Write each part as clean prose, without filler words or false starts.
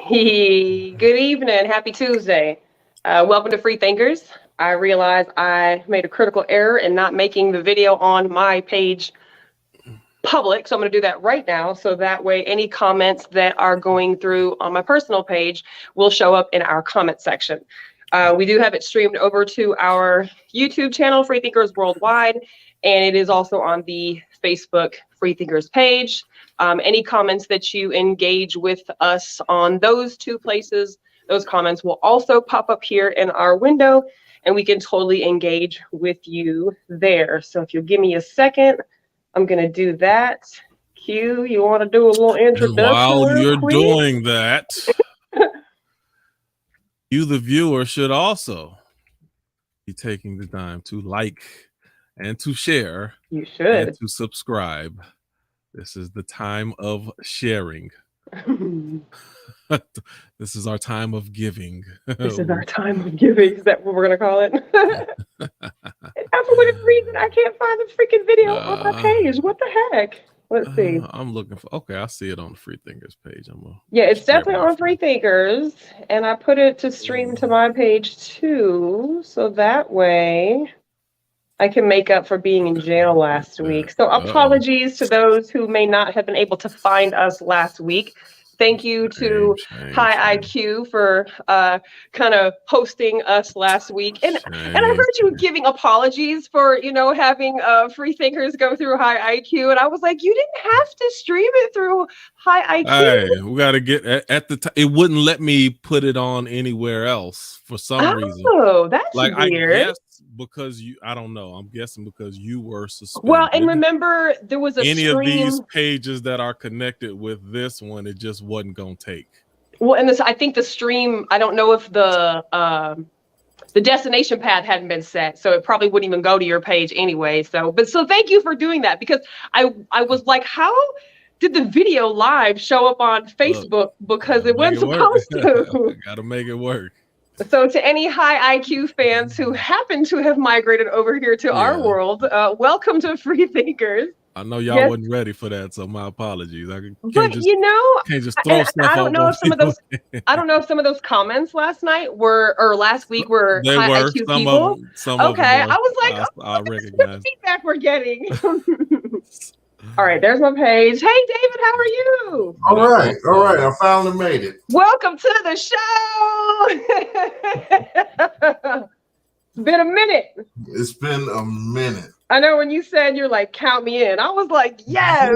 Good evening. Happy Tuesday. Welcome to Freethinkers. I realize I made a critical error in not making the video on my page public. So I'm going to do that right now. So that way, any comments that are going through on my personal page will show up in our comment section. We do have it streamed over to our YouTube channel, Freethinkers Worldwide, and it is also on the Facebook Freethinkers page. Any comments that you engage with us on those two places, those comments will also pop up here in our window, and we can totally engage with you there. So if you'll give me a second, I'm going to do that. Q, you want to do a little introduction? And while you're doing that, you, the viewer, should also be taking the time to like and to share. You should. And to subscribe. This is the time of sharing. This is our time of giving. This is our time of giving. Is that what we're going to call it? And for whatever reason, I can't find the freaking video on my page. What the heck? Let's see. I'm looking for. Okay, I see it on the Freethinkers page. Yeah, it's definitely on Freethinkers, and I put it to stream to my page too, so that way I can make up for being in jail last week. So apologies to those who may not have been able to find us last week. Thank you to High IQ for kind of hosting us last week. And I heard you giving apologies for, having Freethinkers go through High IQ. And I was like, you didn't have to stream it through High IQ. Hey, we got to get at the time. It wouldn't let me put it on anywhere else for some reason. Oh, that's weird. I guess because I don't know. I'm guessing because you were suspended. Well, and remember, there was any of these pages that are connected with this one, it just wasn't going to take. Well, and I think the stream, I don't know if the destination path hadn't been set, so it probably wouldn't even go to your page anyway. So thank you for doing that, because I was like, how did the video live show up on Facebook? Because it wasn't supposed to. Gotta make it work. So to any High IQ fans who happen to have migrated over here to our world, welcome to Freethinkers. I know y'all wasn't ready for that, so my apologies. Can't just throw stuff I don't know if some of those I don't know if some of those comments last week were they High were IQ some people. Of them, some of them I was like, I recognize the feedback we're getting. All right, there's my page. Hey, David, how are you? All right. I finally made it. Welcome to the show. It's been a minute. It's been a minute. I know when you said you're like, count me in, I was like, yes.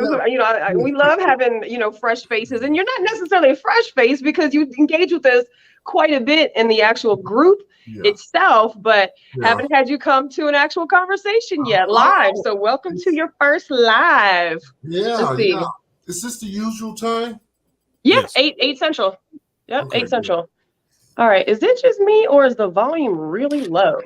We love having, fresh faces. And you're not necessarily a fresh face because you engage with us quite a bit in the actual group itself, but haven't had you come to an actual conversation yet live. So welcome to your first live. Yeah. Is this the usual time? Yeah, yes. 8 Central. Yep, okay, 8 Central. All right. Is it just me or is the volume really low?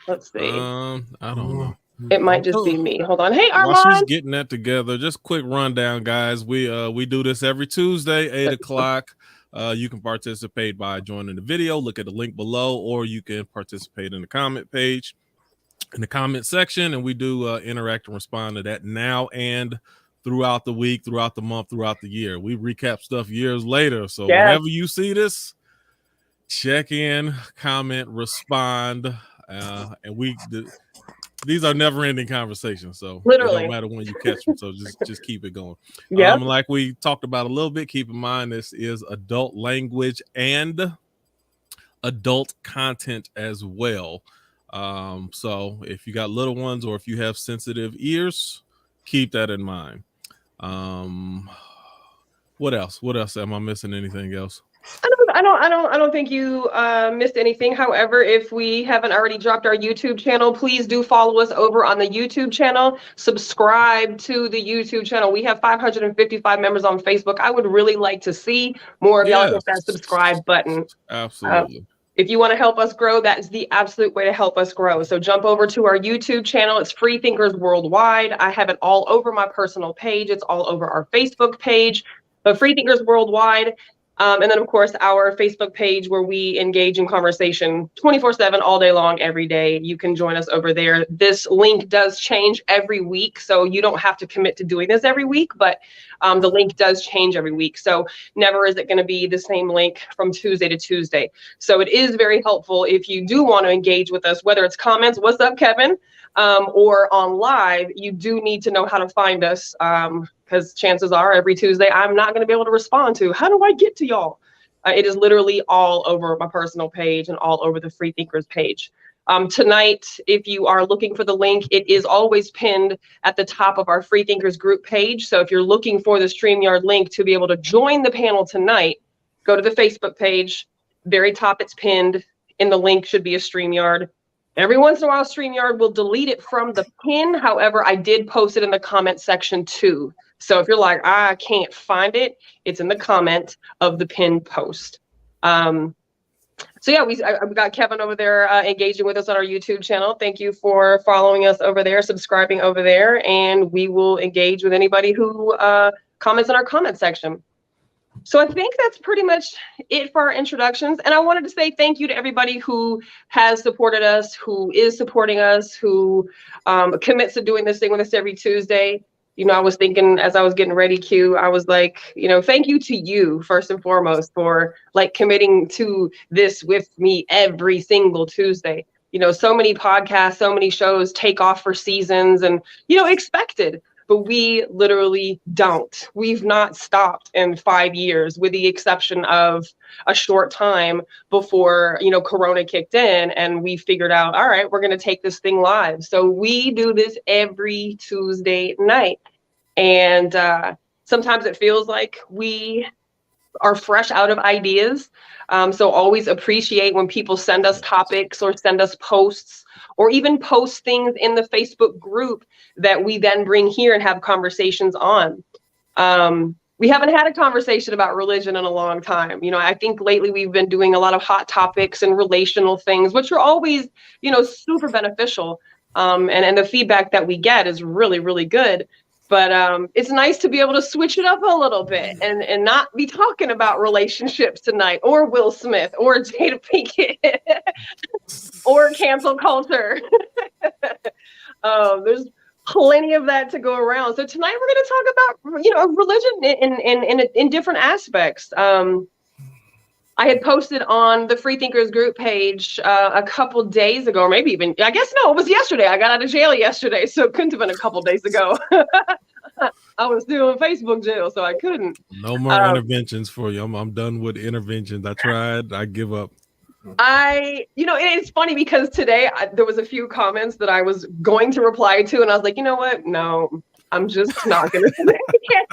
Let's see. I don't know. It might just be me. Hold on. Hey, Armand. While she's getting that together, just quick rundown, guys. We do this every Tuesday, 8 o'clock. You can participate by joining the video. Look at the link below, or you can participate in the comment page, in the comment section, and we do interact and respond to that now and throughout the week, throughout the month, throughout the year. We recap stuff years later. So whenever you see this, check in, comment, respond, and these are never-ending conversations, so literally it don't matter when you catch them. So just keep it going. Yeah. Like we talked about a little bit, keep in mind this is adult language and adult content as well. So if you got little ones or if you have sensitive ears, keep that in mind. What else? Am I missing anything else? I don't think you missed anything. However, if we haven't already dropped our YouTube channel, please do follow us over on the YouTube channel. Subscribe to the YouTube channel. We have 555 members on Facebook. I would really like to see more of y'all hit that subscribe button. Absolutely. If you want to help us grow, that is the absolute way to help us grow. So jump over to our YouTube channel. It's Freethinkers Worldwide. I have it all over my personal page. It's all over our Facebook page. But Freethinkers Worldwide. And then, of course, our Facebook page where we engage in conversation 24/7, all day long, every day. You can join us over there. This link does change every week, so you don't have to commit to doing this every week, but the link does change every week. So never is it going to be the same link from Tuesday to Tuesday. So it is very helpful if you do want to engage with us, whether it's comments, what's up, Kevin, or on live. You do need to know how to find us. Because chances are every Tuesday I'm not going to be able to respond to how do I get to y'all. It is literally all over my personal page and all over the Freethinkers page. Tonight, if you are looking for the link, it is always pinned at the top of our Freethinkers group page. So if you're looking for the StreamYard link to be able to join the panel tonight, go to the Facebook page. Very top, it's pinned. In the link should be a StreamYard. Every once in a while, StreamYard will delete it from the pin. However, I did post it in the comment section too. So if you're like, I can't find it, it's in the comment of the pinned post. So yeah, we got Kevin over there engaging with us on our YouTube channel. Thank you for following us over there, subscribing over there, and we will engage with anybody who comments in our comment section. So I think that's pretty much it for our introductions. And I wanted to say thank you to everybody who has supported us, who is supporting us, who commits to doing this thing with us every Tuesday. You know, I was thinking as I was getting ready, Q, I was like, you know, thank you to you first and foremost for like committing to this with me every single Tuesday. You know, so many podcasts, so many shows take off for seasons and, you know, expected. But we literally don't. We've not stopped in 5 years, with the exception of a short time before, you know, Corona kicked in and we figured out, all right, we're going to take this thing live. So we do this every Tuesday night. And sometimes it feels like we are fresh out of ideas. So always appreciate when people send us topics or send us posts or even post things in the Facebook group that we then bring here and have conversations on. We haven't had a conversation about religion in a long time. You know, I think lately we've been doing a lot of hot topics and relational things, which are always, you know, super beneficial. And the feedback that we get is really, really good. But it's nice to be able to switch it up a little bit and not be talking about relationships tonight or Will Smith or Jada Pinkett or cancel culture. There's plenty of that to go around. So tonight we're going to talk about, you know, religion in different aspects. I had posted on the Freethinkers group page a couple days ago, or maybe even, I guess, no, it was yesterday. I got out of jail yesterday, so it couldn't have been a couple days ago. I was still in Facebook jail, so I couldn't. No more interventions for you. I'm done with interventions. I tried. I give up. You know, it's funny because today there was a few comments that I was going to reply to, and I was like, you know what? No, I'm just not going to say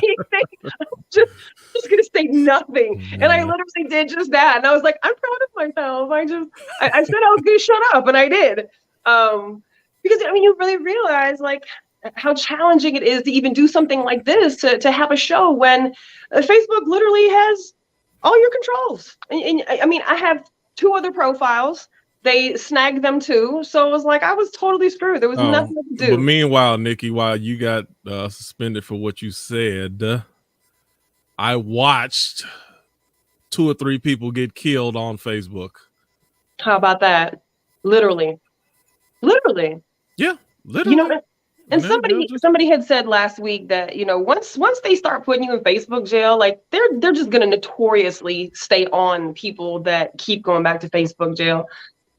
anything. I'm just going to say nothing. And I literally did just that. And I was like, I'm proud of myself. I said I was going to shut up, and I did. Because, I mean, you really realize, like, how challenging it is to even do something like this, to have a show when Facebook literally has all your controls. And I mean, I have 2 other profiles. They snagged them too. So it was like, I was totally screwed. There was nothing to do. But meanwhile, Nikki, while you got suspended for what you said, I watched 2 or 3 people get killed on Facebook. How about that? Literally. Yeah, literally. You know, and somebody had said last week that, you know, once they start putting you in Facebook jail, like they're just going to notoriously stay on people that keep going back to Facebook jail,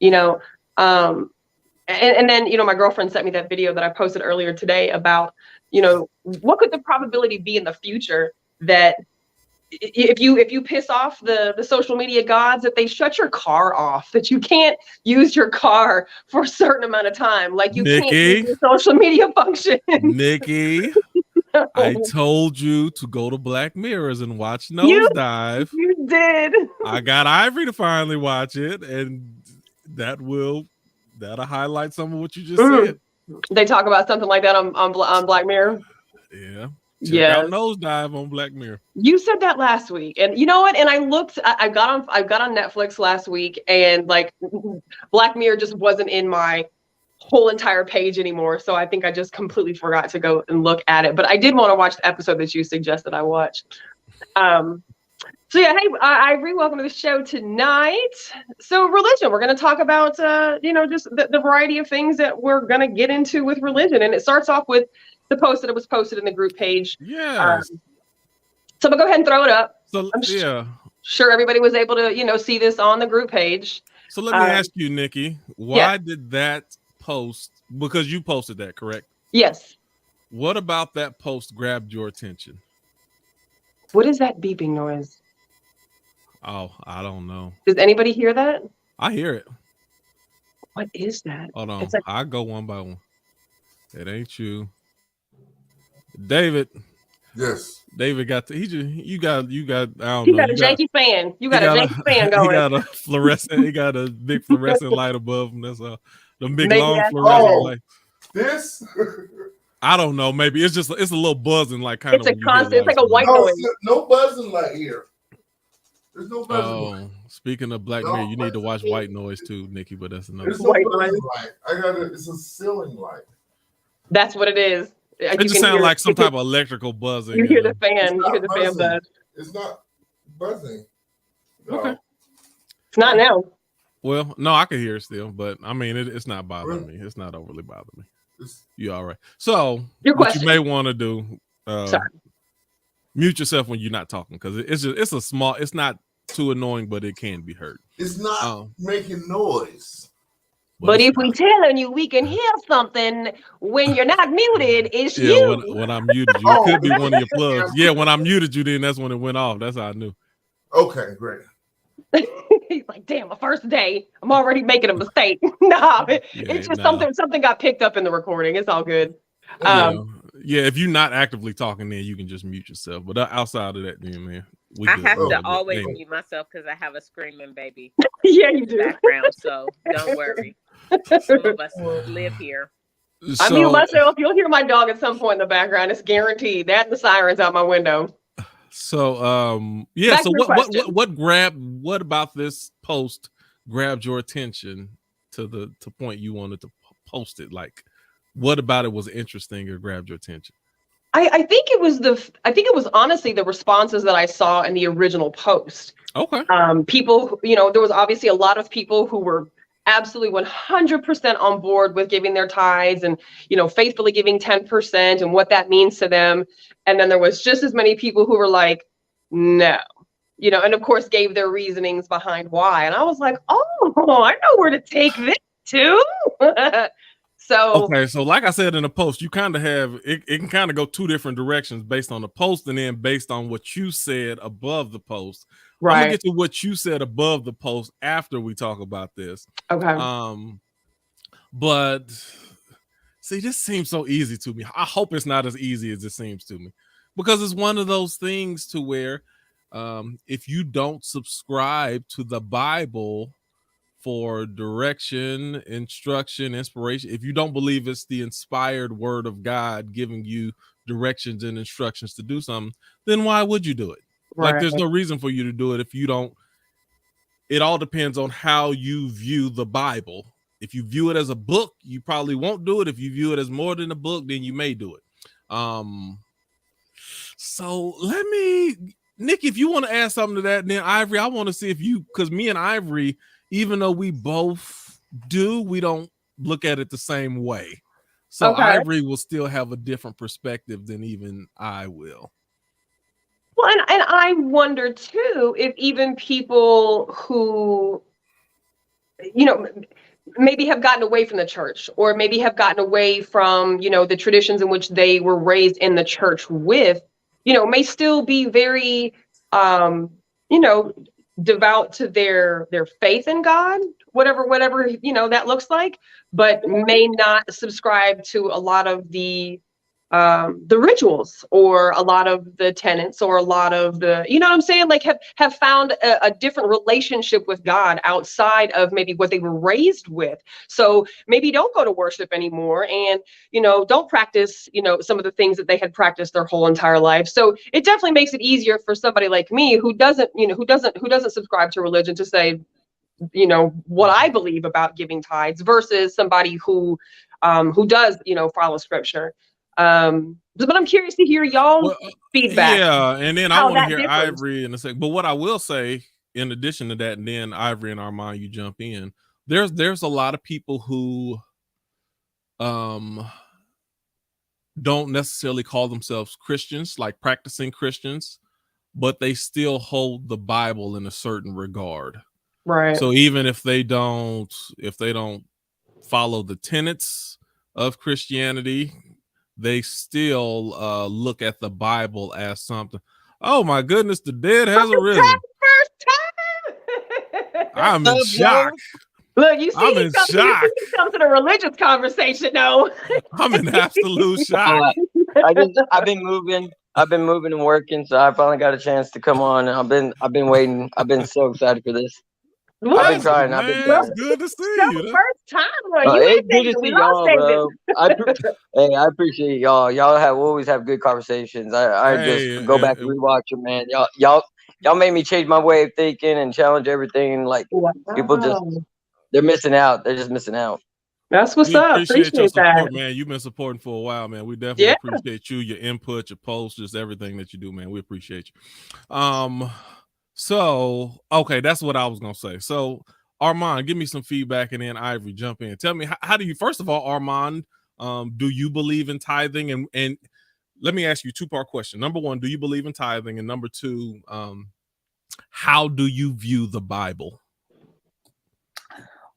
you know. And then, you know, my girlfriend sent me that video that I posted earlier today about, you know, what could the probability be in the future that if you piss off the social media gods, that they shut your car off, that you can't use your car for a certain amount of time, like you can't use your social media function. Nikki, no. I told you to go to Black Mirrors and watch Nosedive. You did. I got Ivory to finally watch it, and that'll highlight some of what you just said. They talk about something like that on Black Mirror. Yeah. Check out Nosedive on Black Mirror. You said that last week, and you know what? And I looked. I got on Netflix last week, and like Black Mirror just wasn't in my whole entire page anymore. So I think I just completely forgot to go and look at it. But I did want to watch the episode that you suggested I watch. So yeah, hey, Ivory, welcome to the show tonight. So religion, we're going to talk about, just the variety of things that we're going to get into with religion. And it starts off with the post that was posted in the group page. Yes. So I'm going to go ahead and throw it up. So yeah. Sure everybody was able to, see this on the group page. So let me ask you, Nikki, why did that post, because you posted that, correct? Yes. What about that post grabbed your attention? What is that beeping noise? Oh, I don't know. Does anybody hear that? I hear it. What is that? Hold on. I go one by one. It ain't you. David. Yes. David got you got I don't know. You got a janky fan. You got a janky fan going. He got a fluorescent, he got a big fluorescent light above him. That's all. The big Maybe long fluorescent light. This? I don't know. Maybe it's a little buzzing, like kind of. It's a constant. It's like a white noise. No buzzing light here. There's no buzzing light. Speaking of Black Mirror, you need to watch White Noise too, Nikki. But that's another. There's no buzzing light. It's a ceiling light. That's what it is. It just sounds like some type of electrical buzzing. You hear the fan. You hear the fan buzz. It's not buzzing. No. Okay. It's not now. Well, no, I can hear it still, but I mean, it's not bothering me. It's not overly bothering me. You all right? So, what you may want to do, mute yourself when you're not talking, because it's not too annoying, but it can be heard. It's not making noise. But if we telling you we can hear something when you're not muted, it's you. When I muted you, it could be one of your plugs. Yeah, when I muted you, then that's when it went off. That's how I knew. Okay, great. He's like, damn, a first day. I'm already making a mistake. It's just something got picked up in the recording. It's all good. Yeah, if you're not actively talking, then you can just mute yourself. But outside of that, then man, I have to always mute myself because I have a screaming baby. Yeah, you do. Background, so don't worry. Some of us live here. I mute myself. You'll hear my dog at some point in the background. It's guaranteed. That and the sirens out my window. So Back so what about this post grabbed your attention to point you wanted to post it? Like, what about it was interesting or grabbed your attention? I think it was honestly the responses that I saw in the original post. Okay. People, there was obviously a lot of people who were absolutely 100% on board with giving their tithes and, faithfully giving 10% and what that means to them. And then there was just as many people who were like, no, and of course gave their reasonings behind why. And I was like, oh, I know where to take this to. So like I said in the post, you kind of have it can kind of go two different directions based on the post and then based on what you said above the post. Right. I'm gonna get to what you said above the post after we talk about this. Okay. But see, this seems so easy to me. I hope it's not as easy as it seems to me, because it's one of those things to where if you don't subscribe to the Bible for direction, instruction, inspiration, if you don't believe it's the inspired word of God giving you directions and instructions to do something, then why would you do it? Right. Like, there's no reason for you to do it if you don't. It all depends on how you view the Bible. If you view it as a book, you probably won't do it. If you view it as more than a book, then you may do it. So Nikki, if you want to add something to that, then Ivory, I want to see if because me and Ivory, even though we both do, we don't look at it the same way. So Ivory will still have a different perspective than even I will. Well, and I wonder too if even people who, maybe have gotten away from the church, or maybe have gotten away from, the traditions in which they were raised in the church with, may still be very, devout to their faith in God, whatever that looks like, but may not subscribe to a lot of the rituals, or a lot of the tenets, or a lot of the, what I'm saying, like have found a different relationship with God outside of maybe what they were raised with. So maybe don't go to worship anymore, and don't practice some of the things that they had practiced their whole entire life. So it definitely makes it easier for somebody like me who doesn't subscribe to religion to say what I believe about giving tithes, versus somebody who does follow scripture. But I'm curious to hear y'all's feedback. Yeah, and then I How want to that hear differs. Ivory in a second. But what I will say, in addition to that, and then Ivory and Armand, you jump in. There's a lot of people who don't necessarily call themselves Christians, like practicing Christians, but they still hold the Bible in a certain regard. Right. So even if they don't follow the tenets of Christianity, they still look at the Bible as something. Oh my goodness, the dead hasn't risen. First time. I'm in shock. Look, you see, I'm in shock. he comes to the religious conversation, though. I'm in absolute shock. I've been moving and working, so I finally got a chance to come on. I've been waiting. I've been so excited for this. I've been trying. It's good to see you. First time, bro. It's good to see y'all, bro. Hey, I appreciate y'all. Y'all always have good conversations. I just go back and rewatch them, man. Y'all made me change my way of thinking and challenge everything. Like people they're missing out. They're just missing out. That's what's up. Appreciate your support, that, man. You've been supporting for a while, man. We definitely appreciate you, your input, your posts, just everything that you do, man. We appreciate you. So okay, that's what I was gonna say. So Armand, give me some feedback, and then Ivory, jump in. Tell me, how do you? First of all, Armand, do you believe in tithing? And let me ask you a two-part question. Number one, do you believe in tithing? And number two, how do you view the Bible?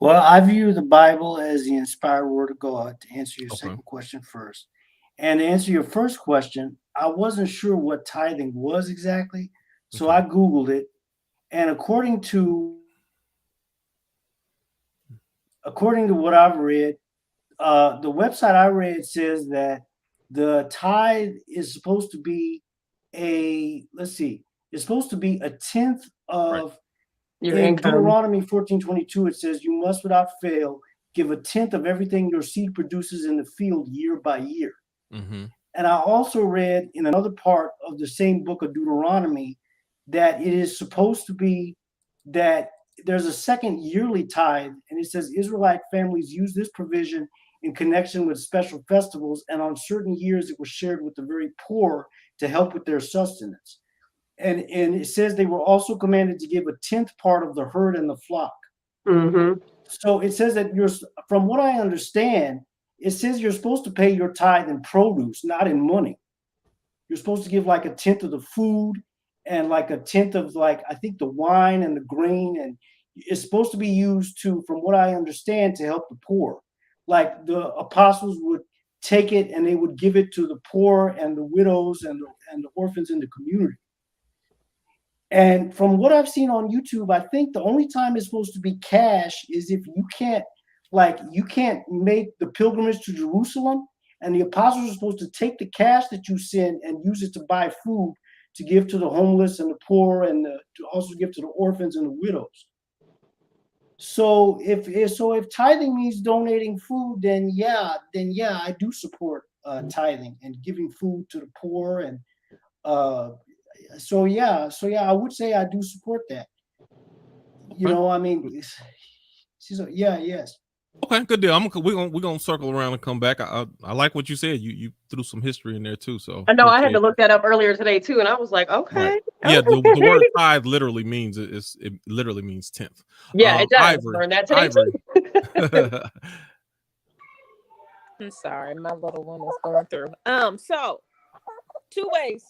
Well, I view the Bible as the inspired word of God, to answer your second question first. And to answer your first question, I wasn't sure what tithing was exactly, so I Googled it. And according to what I've read, the website I read says that the tithe is supposed to be it's supposed to be a tenth of your in income. Deuteronomy 14:22, it says you must without fail give a tenth of everything your seed produces in the field year by year. Mm-hmm. And I also read in another part of the same book of Deuteronomy that it is supposed to be that there's a second yearly tithe, and it says Israelite families use this provision in connection with special festivals, and on certain years it was shared with the very poor to help with their sustenance. And it says they were also commanded to give a tenth part of the herd and the flock. Mm-hmm. So it says that from what I understand, it says you're supposed to pay your tithe in produce, not in money. You're supposed to give like a tenth of the food and like a tenth of I think the wine and the grain, and it's supposed to be used to, from what I understand, to help the poor. Like the apostles would take it and they would give it to the poor and the widows and the orphans in the community. And from what I've seen on YouTube, I think the only time it's supposed to be cash is if you can't make the pilgrimage to Jerusalem, and the apostles are supposed to take the cash that you send and use it to buy food to give to the homeless and the poor, and to also give to the orphans and the widows. So if tithing means donating food, then yeah, I do support tithing and giving food to the poor, and so yeah, I would say I do support that. I mean, yes. Okay, good deal. We're gonna circle around and come back. I like what you said. You threw some history in there too. So I know I had to look that up earlier today too, and I was like, okay. Right. Yeah, the word tithe literally means it literally means tenth. Yeah, it does. Ivory, Learn that today too. I'm sorry, my little one is going through. So two ways.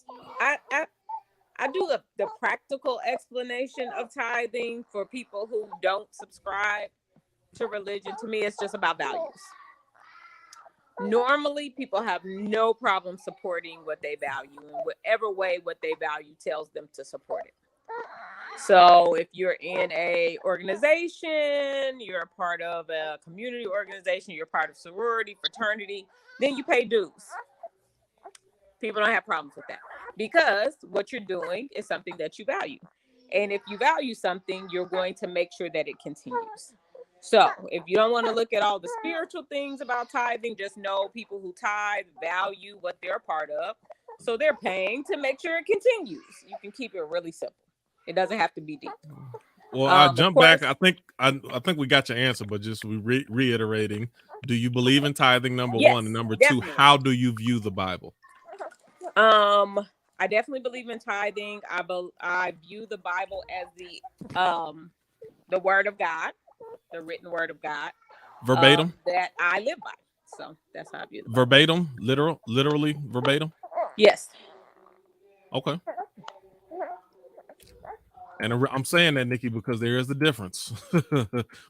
I do the practical explanation of tithing for people who don't subscribe to religion. To me, it's just about values. Normally, people have no problem supporting what they value in whatever way what they value tells them to support it. So if you're in a organization, you're a part of a community organization, you're part of sorority, fraternity, then you pay dues. People don't have problems with that because what you're doing is something that you value. And if you value something, you're going to make sure that it continues. So if you don't want to look at all the spiritual things about tithing, just know people who tithe value what they're a part of. So they're paying to make sure it continues. You can keep it really simple. It doesn't have to be deep. Well, I'll jump back. I think we got your answer, but just reiterating. Do you believe in tithing? Number Yes, one, and number definitely. two, how do you view the Bible? I definitely believe in tithing. I view the Bible as the word of God, the written word of God, Verbatim, that I live by. So that's how I view the Bible. verbatim, literally verbatim. Yes. Okay. And I'm saying that, Nikki, because there is a difference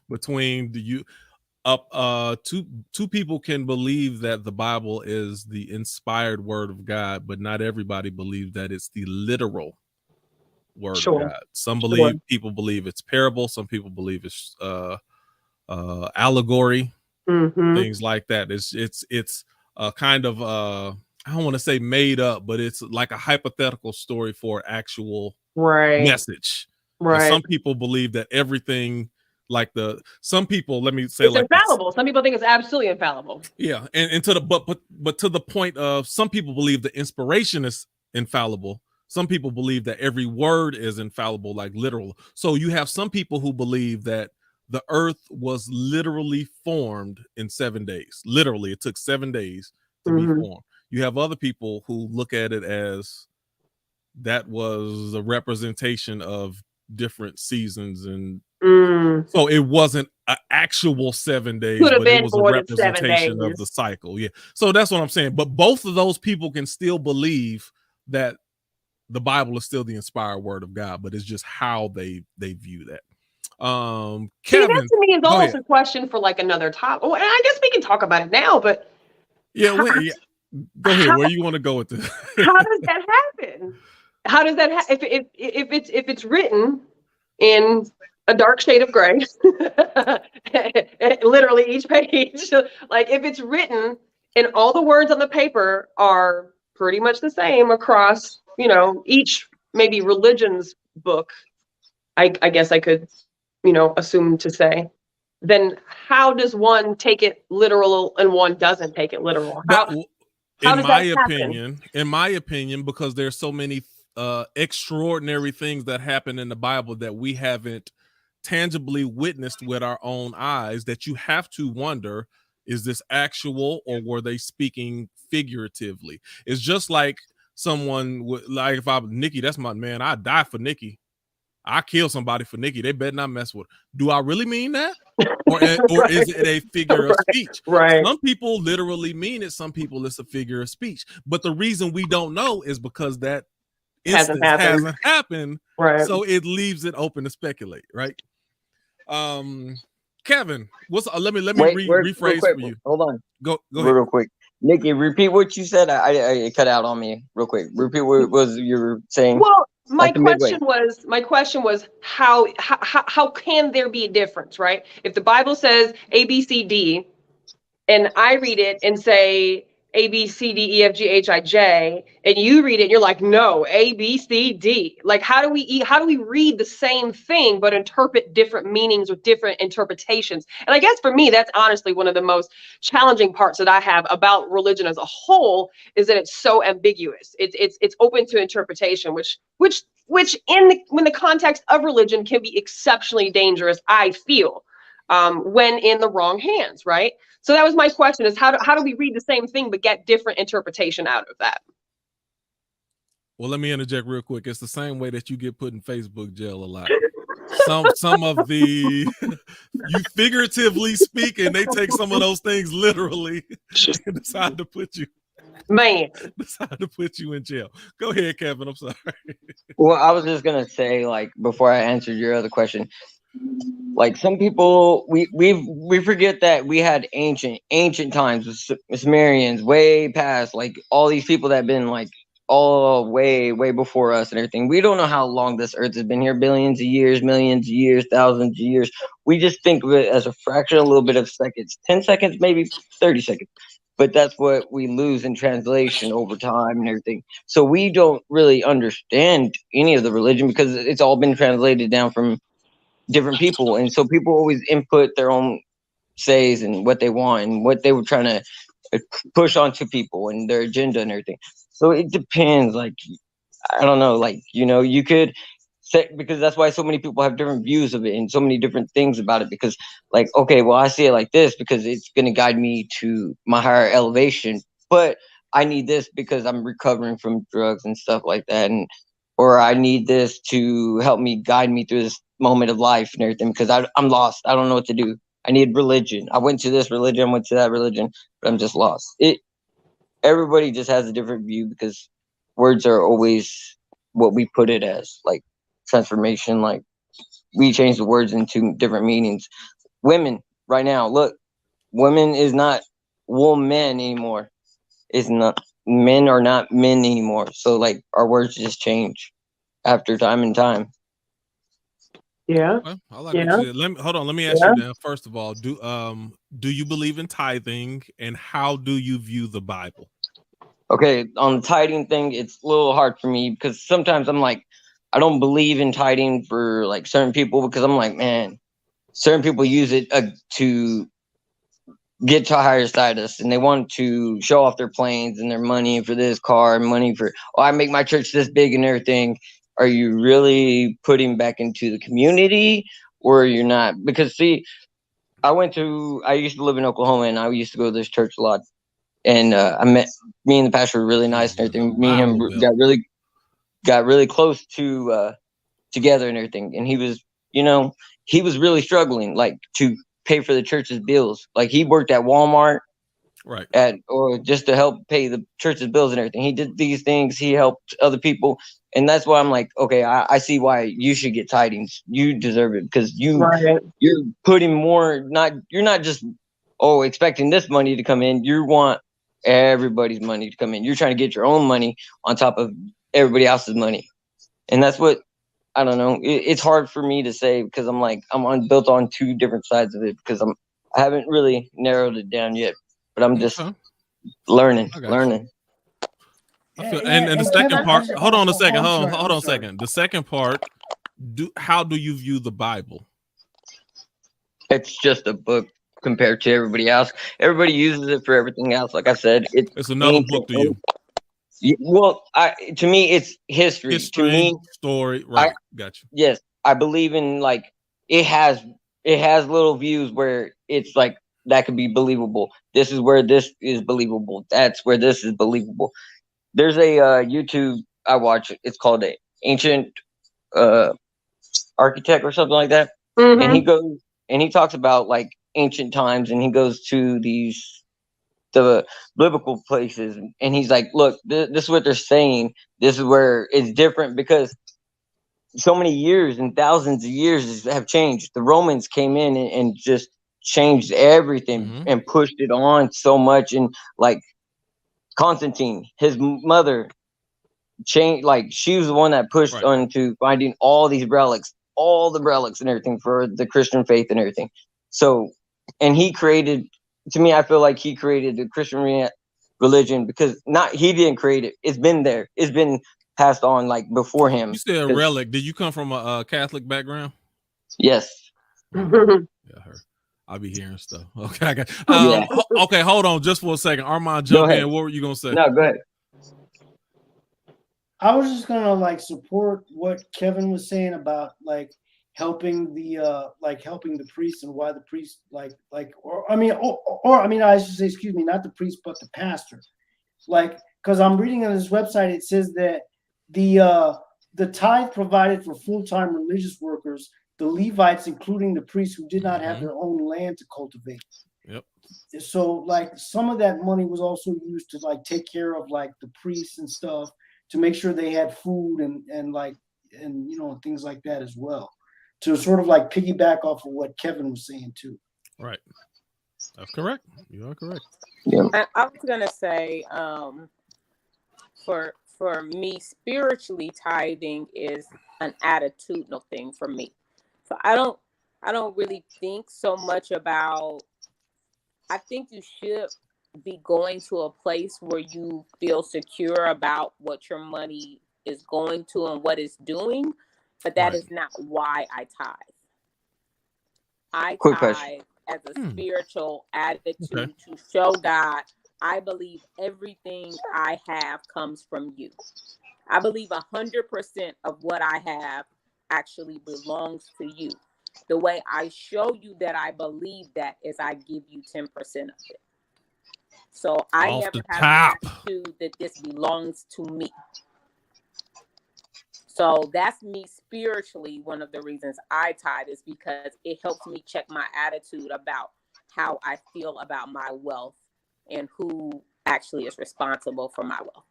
between two people can believe that the Bible is the inspired word of God, but not everybody believes that it's the literal word of God. Some people believe it's parable. Some people believe it's allegory, things like that. It's a kind of I don't want to say made up, but it's like a hypothetical story for actual message. Right. And some people believe that everything, like some people, let me say, it's like infallible. Some people think it's absolutely infallible. Yeah, and to the but to the point of, some people believe the inspiration is infallible. Some people believe that every word is infallible, like literal. So you have some people who believe that the earth was literally formed in 7 days. Literally, it took 7 days to be formed. You have other people who look at it as that was a representation of different seasons, and so it wasn't an actual 7 days, but it was a representation of the cycle. Yeah. So that's what I'm saying. But both of those people can still believe that the Bible is still the inspired word of God, but it's just how they view that. Kevin, that to me is almost a question for like another topic. Oh, and I guess we can talk about it now, but yeah, go ahead. Where you want to go with this? How does that happen? How does that happen? If it's written in a dark shade of gray, literally each page, like if it's written and all the words on the paper are pretty much the same across, each maybe religion's book, I guess I could, assume to say, then how does one take it literal and one doesn't take it literal? In my opinion, because there's so many extraordinary things that happen in the Bible that we haven't tangibly witnessed with our own eyes, that you have to wonder, is this actual, or were they speaking figuratively? It's just like someone like, if I'm Nikki, that's my man, I die for Nikki. I kill somebody for Nikki. They better not mess with her. Do I really mean that? Or is it a figure of speech? Right. Some people literally mean it. Some people it's a figure of speech. But the reason we don't know is because that instance hasn't happened. Right. So it leaves it open to speculate, right? Kevin, let me rephrase for you. Hold on. Go real quick. Nikki, repeat what you said. I cut out on me real quick. Repeat what was you were saying. Well, my question was how can there be a difference, right? If the Bible says A, B, C, D, and I read it and say A, B, C, D, E, F, G, H, I, J, and you read it and you're like, no, A, B, C, D. Like, how do we read the same thing but interpret different meanings with different interpretations? And I guess for me, that's honestly one of the most challenging parts that I have about religion as a whole, is that it's so ambiguous. It's open to interpretation, which when the context of religion can be exceptionally dangerous, I feel, when in the wrong hands, right? So that was my question, is how do we read the same thing but get different interpretation out of that? Well, let me interject real quick. It's the same way that you get put in Facebook jail a lot. Some of the, you figuratively speaking, they take some of those things literally and decide to put you in jail. Go ahead, Kevin. I'm sorry. Well, I was just gonna say, like, before I answered your other question, like, some people we forget that we had ancient times with Sumerians, way past, like, all these people that have been like all way before us and everything. We don't know how long this earth has been here, billions of years, millions of years, thousands of years. We just think of it as a fraction, a little bit of seconds, 10 seconds, maybe 30 seconds. But that's what we lose in translation over time and everything. So we don't really understand any of the religion because it's all been translated down from different people. And so people always input their own says and what they want and what they were trying to push onto people and their agenda and everything. So it depends. Like, I don't know, like, you could because that's why so many people have different views of it and so many different things about it. Because, like, okay, well, I see it like this because it's going to guide me to my higher elevation, but I need this because I'm recovering from drugs and stuff like that, and or I need this to help me guide me through this moment of life and everything because I'm lost. I don't know what to do. I need religion. I went to this religion, I went to that religion, but I'm just lost. Everybody just has a different view because words are always what we put it as, like transformation. Like we change the words into different meanings. Women right now, look, women is not woman anymore. It's not, men are not men anymore. So like our words just change after time and time. Yeah. Well, I like what you said. Let me ask you now. First of all, do you believe in tithing, and how do you view the Bible? Okay, on the tithing thing, it's a little hard for me because sometimes I'm like, I don't believe in tithing for like certain people because I'm like, man, certain people use it to get to a higher status and they want to show off their planes and their money for this car and money for, oh, I make my church this big and everything. Are you really putting back into the community or you're not? Because see, I used to live in Oklahoma and I used to go to this church a lot. And me and the pastor were really nice and everything. Me and him got really close to together and everything. And he was, he was really struggling, like to pay for the church's bills. Like he worked at Walmart, right? Or just to help pay the church's bills and everything. He did these things. He helped other people, and that's why I'm like, okay, I see why you should get tidings. You deserve it because you're putting more. You're not just expecting this money to come in. You want everybody's money to come in. You're trying to get your own money on top of everybody else's money, and that's what I don't know. It's hard for me to say because I'm like built on two different sides of it because I haven't really narrowed it down yet, but I'm just learning. I feel, and the second part. Hold on a second. Hold on a second. The second part. How do you view the Bible? It's just a book compared to everybody else. Everybody uses it for everything else. Like I said, it's another book to you. Well, to me, it's history. To me, story. Right. Gotcha. Yes, I believe in like it has little views where it's like that could be believable. This is where this is believable. That's where this is believable. There's a YouTube I watch. It's called a Ancient Architect or something like that. Mm-hmm. And he goes and he talks about like ancient times, and he goes to the biblical places, and he's like, look, this is what they're saying. This is where it's different because so many years and thousands of years have changed. The Romans came in and just changed everything and pushed it on so much. And like Constantine, his mother changed, like she was the one that pushed on to finding all the relics and everything for the Christian faith and everything. So, and he created, to me, I feel like he created the Christian religion because he didn't create it. It's been there. It's been passed on like before him. You said a relic. Did you come from a Catholic background? Yes. Yeah, I'll be hearing stuff. Okay. Okay, hold on just for a second. Armand, jump in. What were you gonna say? No, go ahead. I was just gonna like support what Kevin was saying about like helping the priest and why the priest I should say, excuse me, not the priest but the pastor. Like, because I'm reading on this website, it says that the tithe provided for full-time religious workers, the Levites, including the priests who did not have their own land to cultivate. Yep. So like some of that money was also used to like take care of like the priests and stuff, to make sure they had food and things like that as well, to sort of like piggyback off of what Kevin was saying too. Right. That's correct. You are correct. Yeah. I was gonna say, for me, spiritually, tithing is an attitudinal thing for me. So I don't really think so much about. I think you should be going to a place where you feel secure about what your money is going to and what it's doing, but that is not why I tithe. I tithe as a spiritual attitude to show God, I believe everything I have comes from you. I believe 100% of what I have actually belongs to you. The way I show you that I believe that is I give you 10% of it. So I Off never the have top. the attitude that this belongs to me. So that's me spiritually. One of the reasons I tithe is because it helps me check my attitude about how I feel about my wealth and who actually is responsible for my wealth.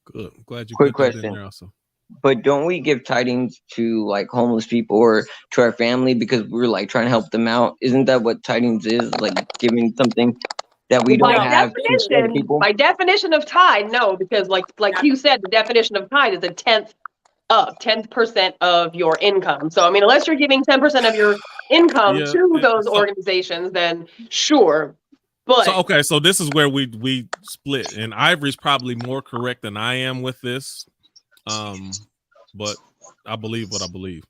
Good. I'm glad you Quick put that in question. there also. But don't we give tidings to like homeless people or to our family because we're like trying to help them out? Isn't that what tidings is? Like giving something that we By don't have to share to people? by definition of tithe, no, because like you said, the definition of tithe is a 10% of your income. So I mean, unless you're giving 10% of your income to those organizations, then sure. But so okay, so this is where we split, and Ivory's probably more correct than I am with this. But I believe what I believe,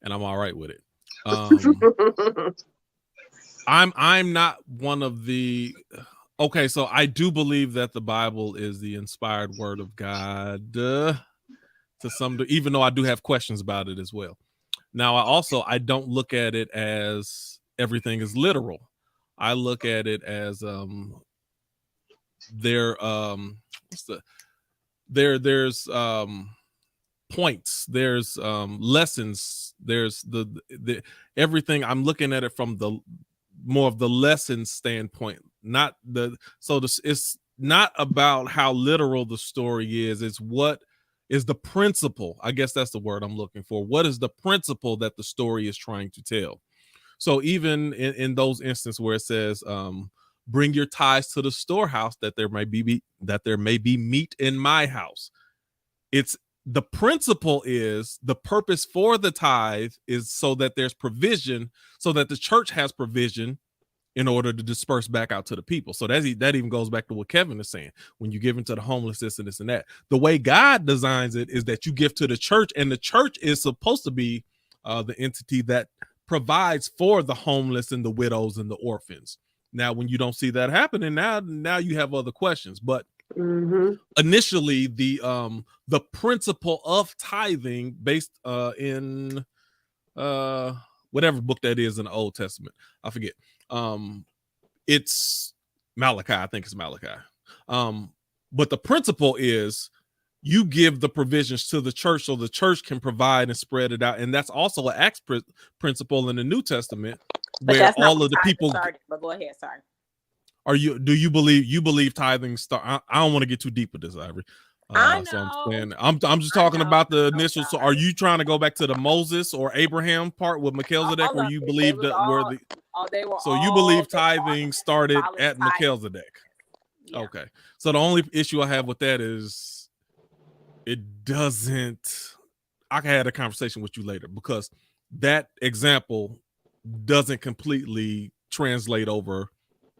and I'm all right with it. I'm not one of the. Okay, so I do believe that the Bible is the inspired word of God to some, even though I do have questions about it as well. Now, I don't look at it as everything is literal. I look at it as there's points, there's lessons, there's the everything. I'm looking at it from the more of the lesson standpoint, not the it's not about how literal the story is. It's what is the principle. I guess that's the word I'm looking for. What is the principle that the story is trying to tell? So even in those instances where it says, bring your tithes to the storehouse that there may be meat in my house. It's the principle is the purpose for the tithe is so that there's provision, so that the church has provision in order to disperse back out to the people. So that even goes back to what Kevin is saying. When you give into the homeless, this and this and that, the way God designs it is that you give to the church, and the church is supposed to be the entity that provides for the homeless and the widows and the orphans. Now, when you don't see that happening, now you have other questions. But initially, the principle of tithing, based in whatever book that is in the Old Testament, I forget. It's Malachi. I think it's Malachi. But the principle is you give the provisions to the church so the church can provide and spread it out. And that's also an Acts principle in the New Testament, where all of the people. But go ahead. Sorry. Do you believe tithing start? I don't want to get too deep with this, Ivory. I know. So I'm just talking about the initial. So are you trying to go back to the Moses or Abraham part with Melchizedek, where you believe that you believe tithing started at Melchizedek? Yeah. Okay. So the only issue I have with that is it doesn't. I can have a conversation with you later, because that example doesn't completely translate over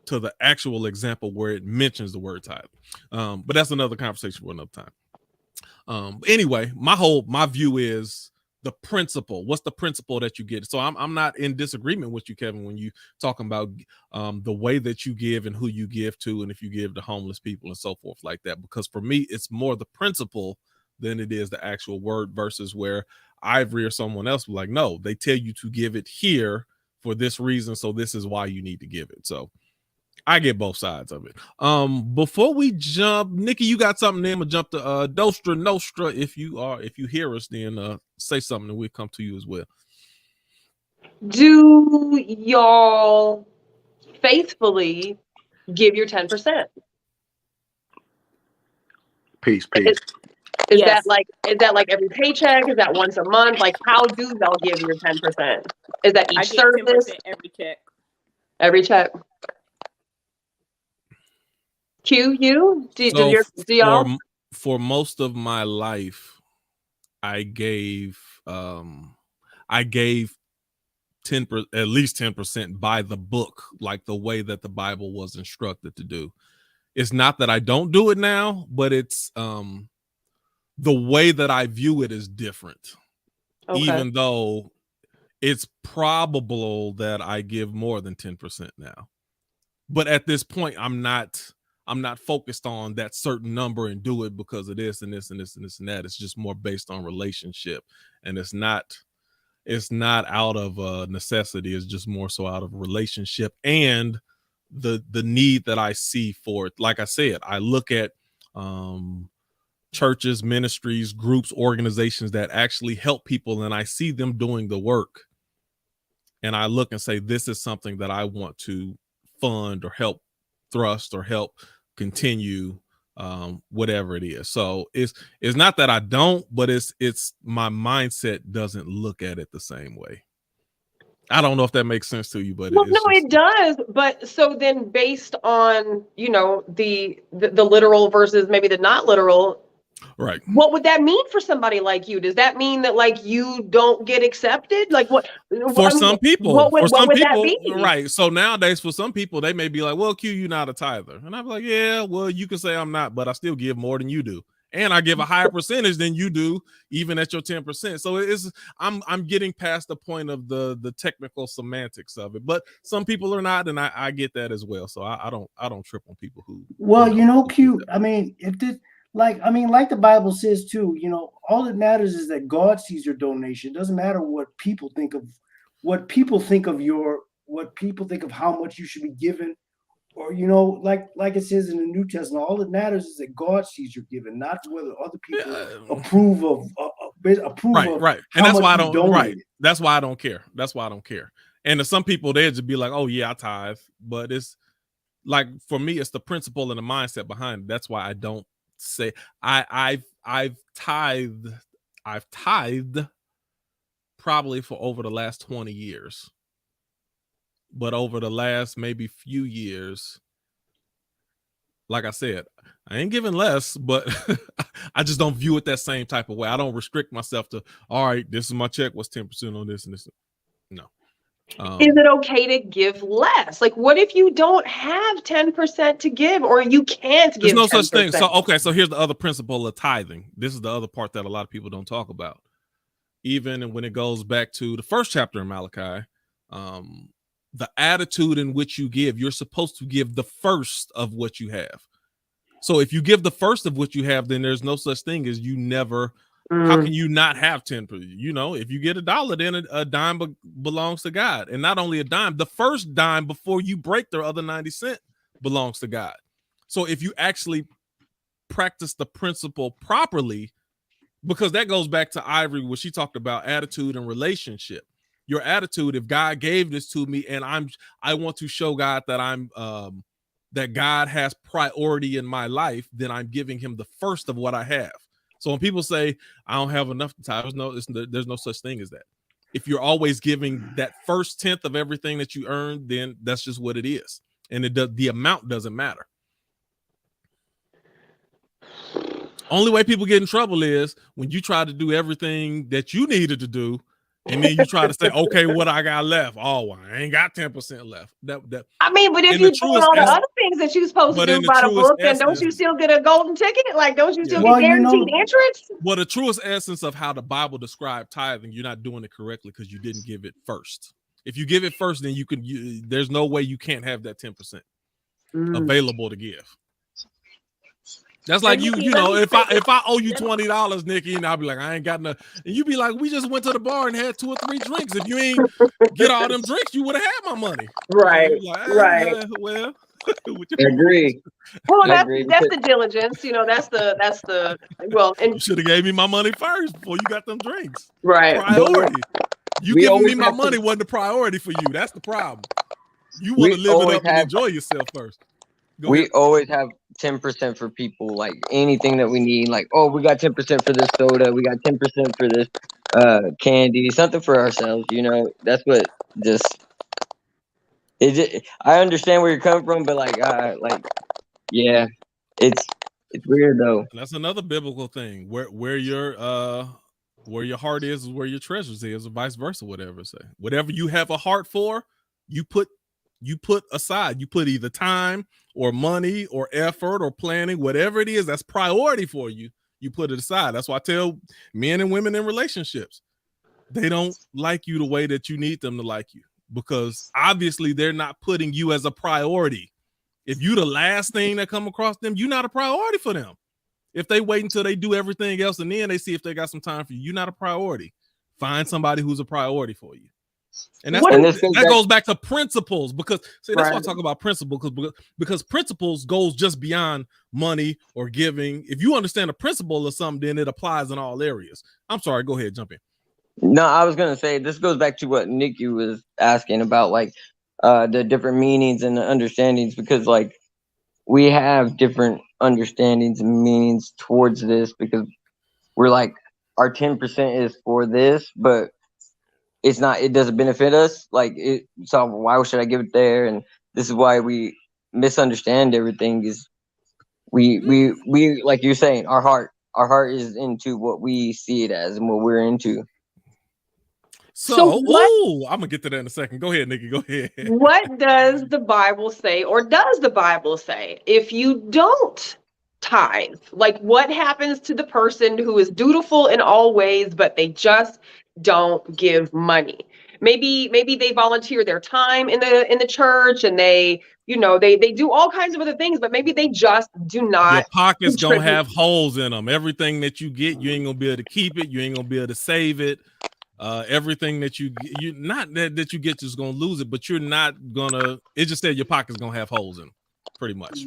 to the actual example where it mentions the word tithe. But that's another conversation for another time. Anyway, my view is the principle. What's the principle that you get? So I'm not in disagreement with you, Kevin, when you talking about the way that you give and who you give to, and if you give to homeless people and so forth like that. Because for me, it's more the principle than it is the actual word, versus where Ivory or someone else was like, no, they tell you to give it here for this reason, so this is why you need to give it. So I get both sides of it. Before we jump, Nikki, you got something there? I'm gonna jump to Dostra Nostra. If you hear us, then say something and we'll come to you as well. Do y'all faithfully give your 10%? Peace. Is that like every paycheck? Is that once a month? Like, how do y'all give your 10%? Is that each service? Every check. Every check. Do y'all? For most of my life, I gave 10%, at least 10% by the book, like the way that the Bible was instructed to do. It's not that I don't do it now, but it's the way that I view it is different. Okay. Even though it's probable that I give more than 10% now. But at this point, I'm not I'm not focused on that certain number and do it because of this and this and this and this and that. It's just more based on relationship, and it's not out of necessity. It's just more so out of relationship and the need that I see for it. Like I said, I look at churches, ministries, groups, organizations that actually help people, and I see them doing the work, and I look and say, this is something that I want to fund or help thrust or help continue, whatever it is. So it's not that I don't, but it's my mindset doesn't look at it the same way. I don't know if that makes sense to you, but well, no, it does. But so then, based on the literal versus maybe the not literal, right? What would that mean for somebody like you? Does that mean that like you don't get accepted? Like what? For some people, what would that be? Right. So nowadays, for some people, they may be like, "Well, Q, you're not a tither," and I'm like, "Yeah, well, you can say I'm not, but I still give more than you do, and I give a higher percentage than you do, even at your 10%." So I'm getting past the point of the technical semantics of it, but some people are not, and I get that as well. So I don't trip on people who. Well, Q, I mean, if this. Like the Bible says too, all that matters is that God sees your donation. It doesn't matter what people think of how much you should be given, or like it says in the New Testament. All that matters is that God sees your giving, not whether other people approve of right. And that's why I don't. Right. That's why I don't care. And to some people, they'll just be like, "Oh yeah, I tithe," but it's like for me, it's the principle and the mindset behind it. That's why I don't say I've tithed probably for over the last 20 years, but over the last maybe few years, like I said, I ain't giving less, but I just don't view it that same type of way. I don't restrict myself to, all right, this is my check, what's 10% on this and this. No. Is it okay to give less? Like, what if you don't have 10% to give, or you can't give? There's no 10%? such thing. So here's the other principle of tithing. This is the other part that a lot of people don't talk about. Even when it goes back to the first chapter in Malachi, the attitude in which you give, you're supposed to give the first of what you have. So if you give the first of what you have, then there's no such thing as you never. How can you not have 10%? If you get $1, then a dime belongs to God. And not only a dime, the first dime before you break the other 90 cents belongs to God. So if you actually practice the principle properly, because that goes back to Ivory, where she talked about attitude and relationship. Your attitude, if God gave this to me and I want to show God that that God has priority in my life, then I'm giving him the first of what I have. So when people say I don't have enough to tithe, there's no such thing as that. If you're always giving that first 10th of everything that you earn, then that's just what it is, and the amount doesn't matter. Only way people get in trouble is when you try to do everything that you needed to do, and then you try to say, "Okay, what I got left? Oh, I ain't got 10% left." I mean, but if you're doing all the other things that you're supposed to do by the book, then don't you still get a golden ticket? Like, don't you still get guaranteed interest? Well, the truest essence of how the Bible described tithing, you're not doing it correctly because you didn't give it first. If you give it first, then there's no way you can't have that 10% available to give. That's like if I owe you $20, Nikki, and I'll be like, I ain't got enough, and you be like, we just went to the bar and had 2 or 3 drinks. If you ain't get all them drinks, you would have had my money. Right. Like, right. Well, agree. Well, that's the diligence. That's the and you should have gave me my money first before you got them drinks. Right. Priority. You giving me my money wasn't the priority for you. That's the problem. You want to live it up and enjoy yourself first. We always have 10% for people, like anything that we need. Like, oh, we got 10% for this soda. We got 10% for this candy. Something for ourselves. That's what I understand where you're coming from, but yeah, it's weird though. And that's another biblical thing. Where your heart is where your treasures is, or vice versa. Whatever you have a heart for, you put aside. You put either time or money or effort or planning, whatever it is that's priority for you, you put it aside. That's why I tell men and women in relationships, they don't like you the way that you need them to like you, because obviously they're not putting you as a priority. If you the last thing that come across them, you're not a priority for them. If they wait until they do everything else and then they see if they got some time for you, you're not a priority. Find somebody who's a priority for you. And that goes back to principles, because see, that's why I talk about principles, because principles goes just beyond money or giving. If you understand a principle or something, then it applies in all areas. I'm sorry, go ahead, jump in. No, I was gonna say this goes back to what Nikki was asking about, like the different meanings and the understandings, because like we have different understandings and meanings towards this, because we're like our 10% is for this, but it's not, it doesn't benefit us. Like it, so why should I give it there? And this is why we misunderstand everything, is we like you're saying, our heart is into what we see it as and what we're into. So I'm gonna get to that in a second. Go ahead, Nikki. Go ahead. What does the Bible say, or does the Bible say, if you don't tithe? Like, what happens to the person who is dutiful in all ways, but they just don't give money? Maybe they volunteer their time in the church, and they do all kinds of other things, but maybe they just do not. Your pocket's gonna have holes in them. Everything that you get, you ain't gonna be able to keep it. You ain't gonna be able to save it. Everything that you not that you get just gonna lose it, but you're not gonna. It just said your pocket's gonna have holes in them, pretty much.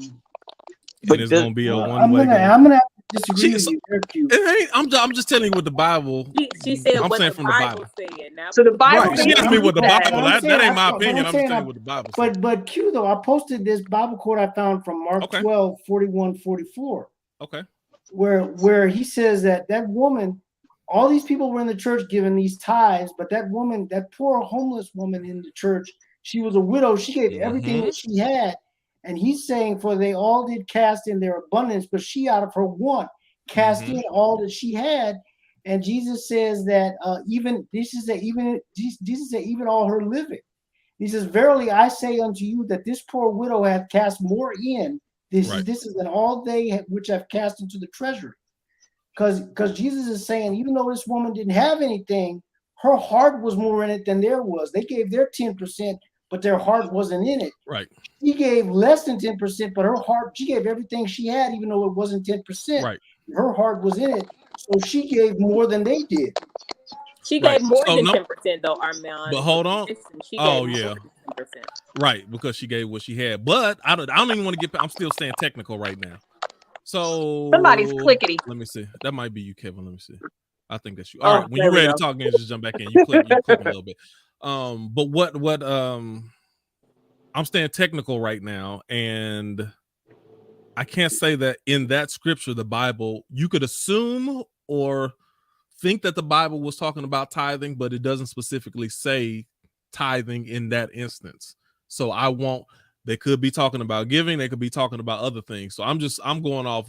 But it's gonna be a one way. I'm gonna disagree with you. I'm just telling you what the Bible. She said I'm what saying the from Bible the Bible. said. Now, so the Bible. Right. She asked me what the Bible. That ain't my opinion. I'm just telling you what the Bible said. But Q though, I posted this Bible quote I found from Mark 12, 41, 44. Okay. Where he says that woman. All these people were in the church giving these tithes, but that woman, that poor homeless woman in the church, she was a widow. She gave everything that she had. And he's saying, for they all did cast in their abundance, but she out of her want cast in all that she had. And Jesus says that Jesus said even all her living. He says, verily I say unto you that this poor widow hath cast more in. This is than all they which have cast into the treasury. Because Jesus is saying, even though this woman didn't have anything, her heart was more in it than there was. They gave their 10%, but their heart wasn't in it. Right. She gave less than 10%, but her heart, she gave everything she had, even though it wasn't 10%. Right. Her heart was in it. So she gave more than they did. She gave more than 10%, though, Armand. But hold on. She gave more than 10%. Right, because she gave what she had. But I don't even want to get. I'm still staying technical right now. So somebody's clickety. Let me see. That might be you, Kevin. Let me see. I think that's you. All right. When you're ready to talk again, just jump back in. You click a little bit. But what I'm staying technical right now, and I can't say that in that scripture, the Bible, you could assume or think that the Bible was talking about tithing, but it doesn't specifically say tithing in that instance. So they could be talking about giving. They could be talking about other things. So I'm going off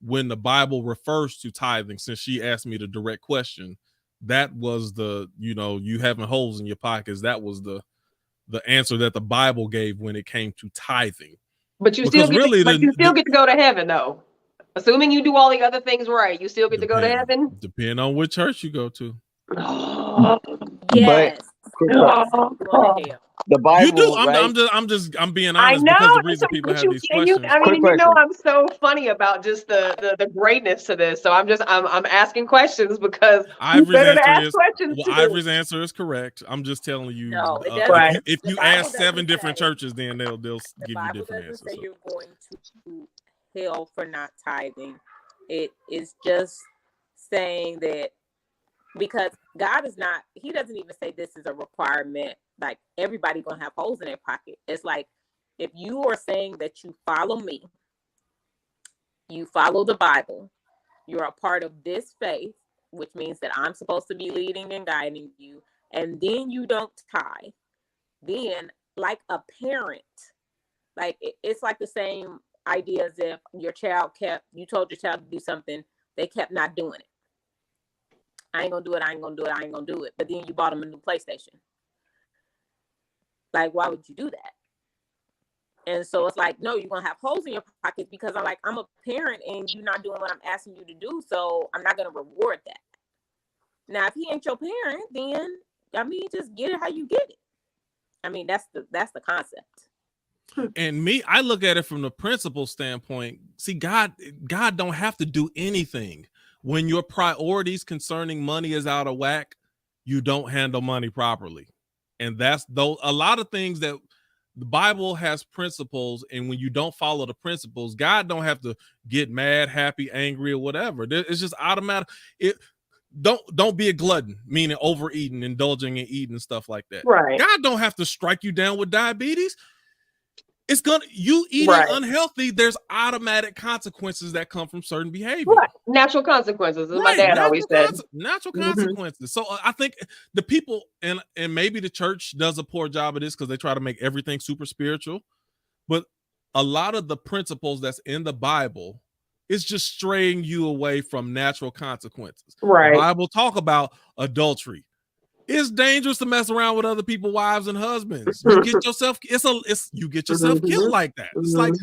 when the Bible refers to tithing, since she asked me the direct question, that was you having holes in your pockets. That was the answer that the Bible gave when it came to tithing. But you still get to go to heaven, though. Assuming you do all the other things right, you still get to go to heaven. Depending on which church you go to. Yes. The Bible, you do. right? I'm being honest, because the reason people have these questions. I'm so funny about just the greatness to this. So I'm asking questions because Ivory's answer is correct. I'm just telling you. No, if you ask 7 different churches, then they'll give you different answers. Say you're going to hell for not tithing. It is just saying that, because God is not, he doesn't even say this is a requirement, like everybody gonna have holes in their pocket. It's like, if you are saying that you follow me, you follow the Bible, you're a part of this faith, which means that I'm supposed to be leading and guiding you, and then you don't tithe, then like a parent, like it's like the same idea as if your child you told your child to do something, they kept not doing it. I ain't gonna do it. But then you bought them a new PlayStation. Like, why would you do that? And so it's like, no, you're gonna have holes in your pockets, because I'm a parent and you're not doing what I'm asking you to do, so I'm not gonna reward that. Now, if he ain't your parent, then just get it how you get it. That's the concept. And me, I look at it from the principle standpoint. See, God don't have to do anything. When your priorities concerning money is out of whack, you don't handle money properly. And that's though a lot of things that the Bible has principles, and when you don't follow the principles, God don't have to get mad, happy, angry, or whatever. It's just automatic. Don't be a glutton, meaning overeating, indulging in eating, stuff like that. Right. God don't have to strike you down with diabetes. It's gonna you eating Right. unhealthy. There's automatic consequences that come from certain behavior. Right. Natural consequences, as my dad always said. Natural consequences. So I think the people and maybe the church does a poor job of this because they try to make everything super spiritual, but a lot of the principles that's in the Bible is just straying you away from natural consequences. Right. The Bible talk about adultery. It's dangerous to mess around with other people's wives and husbands. You get yourself you get yourself killed like that. It's like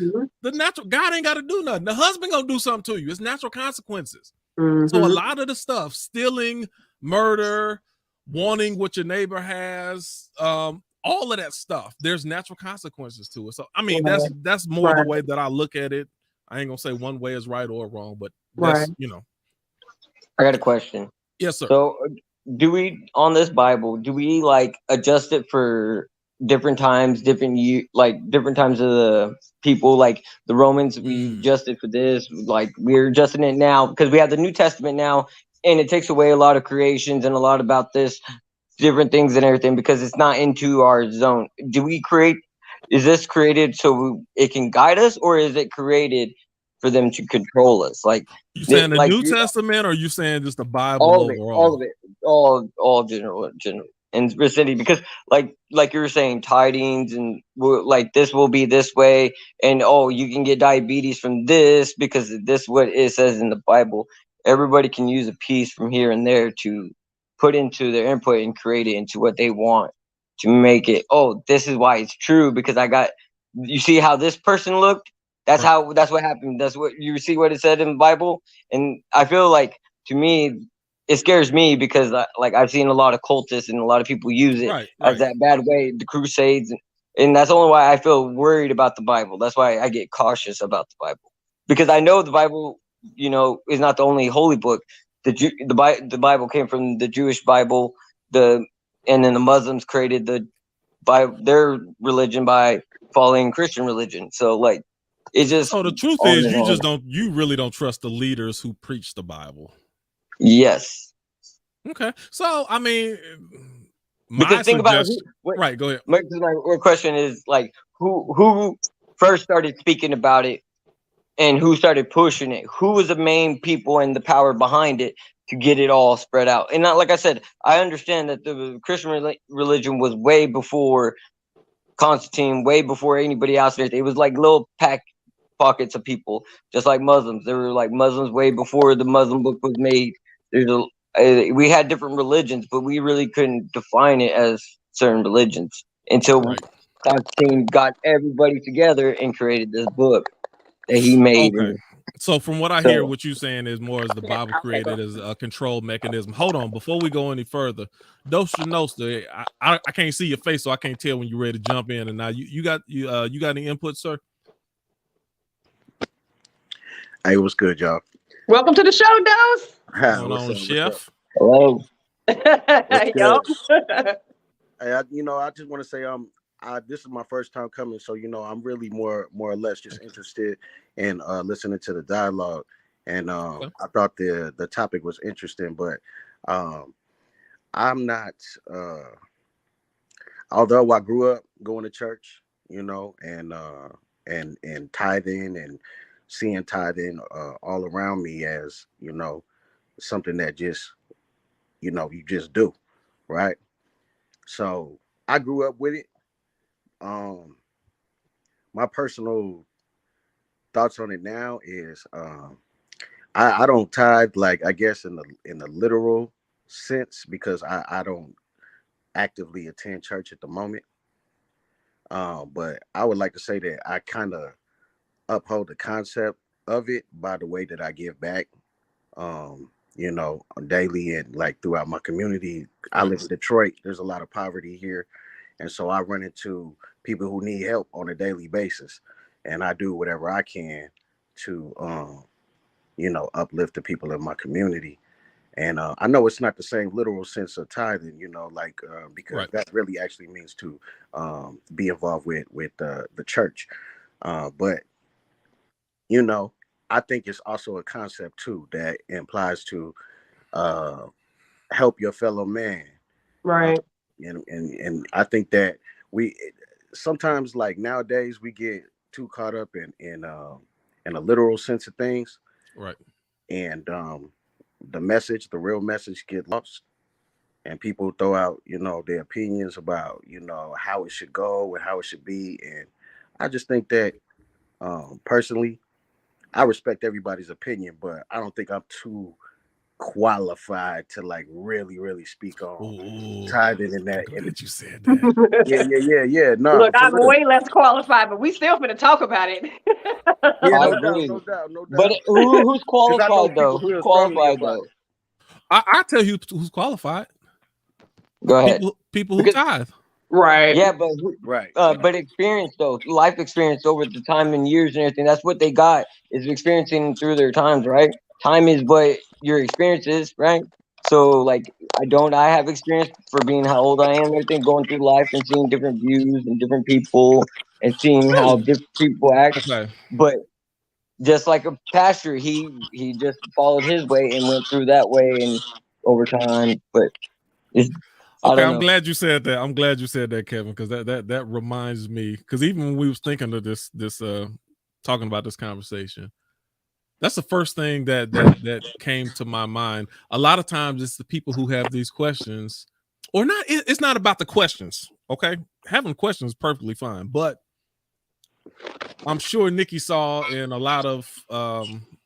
the natural God ain't got to do nothing. The husband gonna do something to you. It's natural consequences. So a lot of the stuff, stealing, murder, wanting what your neighbor has, all of that stuff, there's natural consequences to it. So I mean, that's more the way that I look at it. I ain't gonna say one way is right or wrong, but that's I got a question. Yes, sir. So do we on this Bible, do we like adjust it for different times, different times of the people? Like the Romans, we adjusted for this, like we're adjusting it now because we have the New Testament now, and it takes away a lot of creations and a lot about this different things and everything because it's not into our zone. Is this created so it can guide us, or is it created for them to control us? Like you saying the New Testament, or you saying just the Bible all of it, all general and vicinity? Because like you were saying, tidings and like this will be this way, and you can get diabetes from this because this what it says in the Bible. Everybody can use a piece from here and there to put into their input and create it into what they want to make it. This is why it's true because you see how this person looked. That's what happened. That's what you see what it said in the Bible. And I feel like, to me, it scares me because I've seen a lot of cultists and a lot of people use it as that bad way, the Crusades. And that's only why I feel worried about the Bible. That's why I get cautious about the Bible, because I know the Bible, is not the only holy book. The Bible came from the Jewish Bible, and then the Muslims created their religion by following Christian religion. So like, it's just. So the truth is, you really don't trust the leaders who preach the Bible. Yes. Okay. So I mean, because think about it. Right. Go ahead. My question is like, who first started speaking about it, and who started pushing it? Who was the main people and the power behind it to get it all spread out? And not, like I said, I understand that the Christian religion was way before Constantine, way before anybody else. It was like little pockets of people, just like Muslims. There were like Muslims way before the Muslim book was made. We had different religions, but we really couldn't define it as certain religions until Constantine got everybody together and created this book that he made. Okay. So from what I hear, what you're saying is more as the Bible created as a control mechanism. Hold on, before we go any further, Nostra, I can't see your face, so I can't tell when you're ready to jump in. And now you got any input, sir? Hey, what's good, y'all? Welcome to the show, Dose. What's going on, Chef? Hello. Hey, I just want to say, this is my first time coming, so I'm really more or less just interested in listening to the dialogue, and I thought the topic was interesting, but I'm not. Although I grew up going to church, and tithing and seeing tithing all around me as something that just you just do, right? So I grew up with it. My personal thoughts on it now is I don't tithe, like, I guess in the literal sense, because I don't actively attend church at the moment. But I would like to say that I kind of uphold the concept of it by the way that I give back, daily and like throughout my community. I live in Detroit. There's a lot of poverty here. And so I run into people who need help on a daily basis, and I do whatever I can to uplift the people in my community. And I know it's not the same literal sense of tithing, because that really actually means to be involved with the church. But I think it's also a concept too that implies to help your fellow man. Right. And I think that we sometimes, like nowadays, we get too caught up in a literal sense of things. Right. And the real message get lost, and people throw out, their opinions about, how it should go and how it should be. And I just think that personally, I respect everybody's opinion, but I don't think I'm too qualified to like really speak on tithing in that. And you said that. Yeah. No, look, I'm way less qualified, but we still gonna talk about it. No doubt. But who's qualified though? Who's qualified though? I tell you who's qualified. Go ahead. People who tithe. Right. Yeah, but experience though, life experience over the time and years and everything. That's what they got, is experiencing through their times, right? Time is what your experience is, right? So like I have experience for being how old I am and everything, going through life and seeing different views and different people and seeing how different people act. Okay. But just like a pastor, he just followed his way and went through that way and over time. But I'm glad you said that. I'm glad you said that, Kevin, because that reminds me. Because even when we was thinking of this talking about this conversation, that's the first thing that came to my mind. A lot of times, it's the people who have these questions, or not. It's not about the questions. Okay, having questions is perfectly fine, but I'm sure Nikki saw in a lot of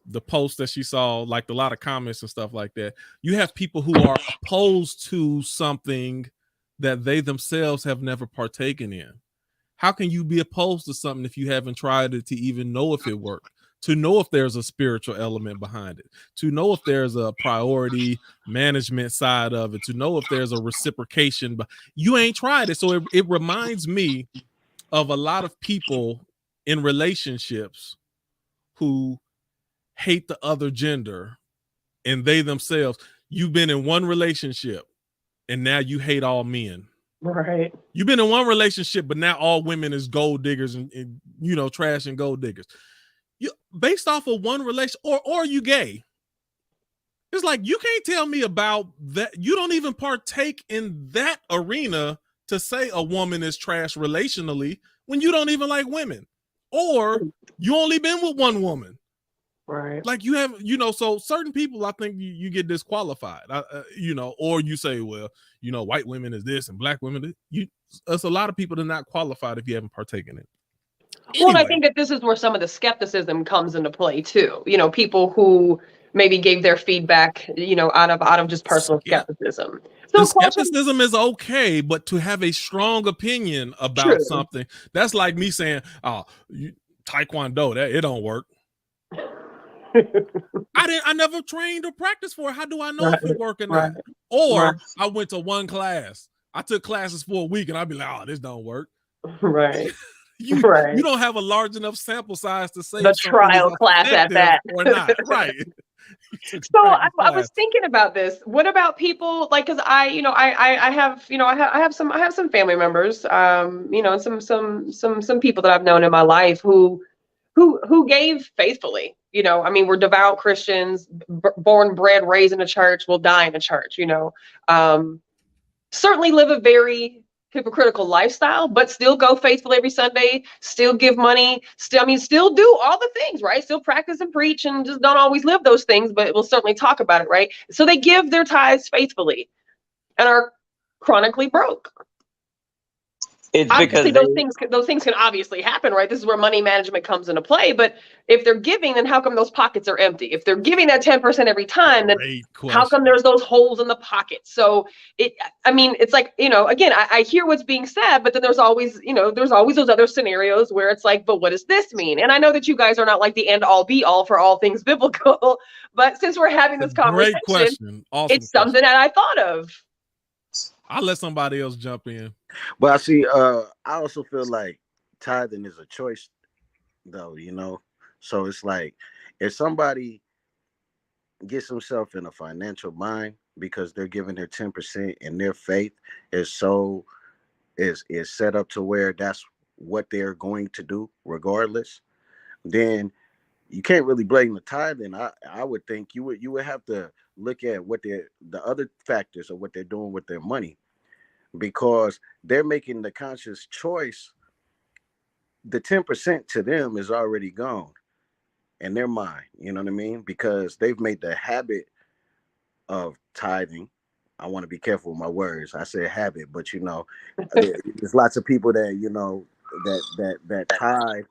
the posts that she saw, like a lot of comments and stuff like that, you have people who are opposed to something that they themselves have never partaken in. How can you be opposed to something if you haven't tried it to even know if it worked, to know if there's a spiritual element behind it, to know if there's a priority management side of it, to know if there's a reciprocation, but you ain't tried it. So it reminds me of a lot of people in relationships who hate the other gender, and they themselves, you've been in one relationship and now you hate all men. Right. You've been in one relationship, but now all women is gold diggers and trash and gold diggers. You based off of one relation, or you gay. It's like, you can't tell me about that. You don't even partake in that arena to say a woman is trash relationally when you don't even like women, or you only been with one woman. Right. Like you have, so certain people, I think you get disqualified, or you say, well, white women is this and black women, there's a lot of people that are not qualified if you haven't partaken in it. Well, and I think that this is where some of the skepticism comes into play too. People who maybe gave their feedback, out of just personal skepticism. So the skepticism is okay, but to have a strong opinion about something, that's like me saying, Taekwondo, that it don't work. I never trained or practiced for it. How do I know if it work or not? Or I went to one class. I took classes for a week and I'd be like, oh, this don't work. Right. You don't have a large enough sample size to say the trial class at that or not. Right. So I was thinking about this. What about people like, because I have some family members, and some people that I've known in my life who gave faithfully. We're devout Christians, born, bred, raised in a church, will die in a church. Certainly live a very hypocritical lifestyle, but still go faithful every Sunday, still give money, still do all the things, right? Still practice and preach, and just don't always live those things, but we'll certainly talk about it, right? So they give their tithes faithfully and are chronically broke. It's obviously those things can obviously happen, right? This is where money management comes into play. But if they're giving, then how come those pockets are empty? If they're giving that 10% every time, then how come there's those holes in the pockets? So it's like, again, I hear what's being said, but then there's always those other scenarios where it's like, but what does this mean? And I know that you guguys are not like the end all be all for all things biblical, but since we're having this conversation, great question. Awesome it's something that I thought of. I'll let somebody else jump in. But I see. I also feel like tithing is a choice, though. So it's like if somebody gets himself in a financial bind because they're giving their 10% and their faith is set up to where that's what they're going to do regardless, then you can't really blame the tithing. I would think you would have to look at what the other factors of what they're doing with their money, because they're making the conscious choice. The 10% to them is already gone in their mind, you know what I mean? Because they've made the habit of tithing. I want to be careful with my words. I say habit, but there's lots of people that that tithe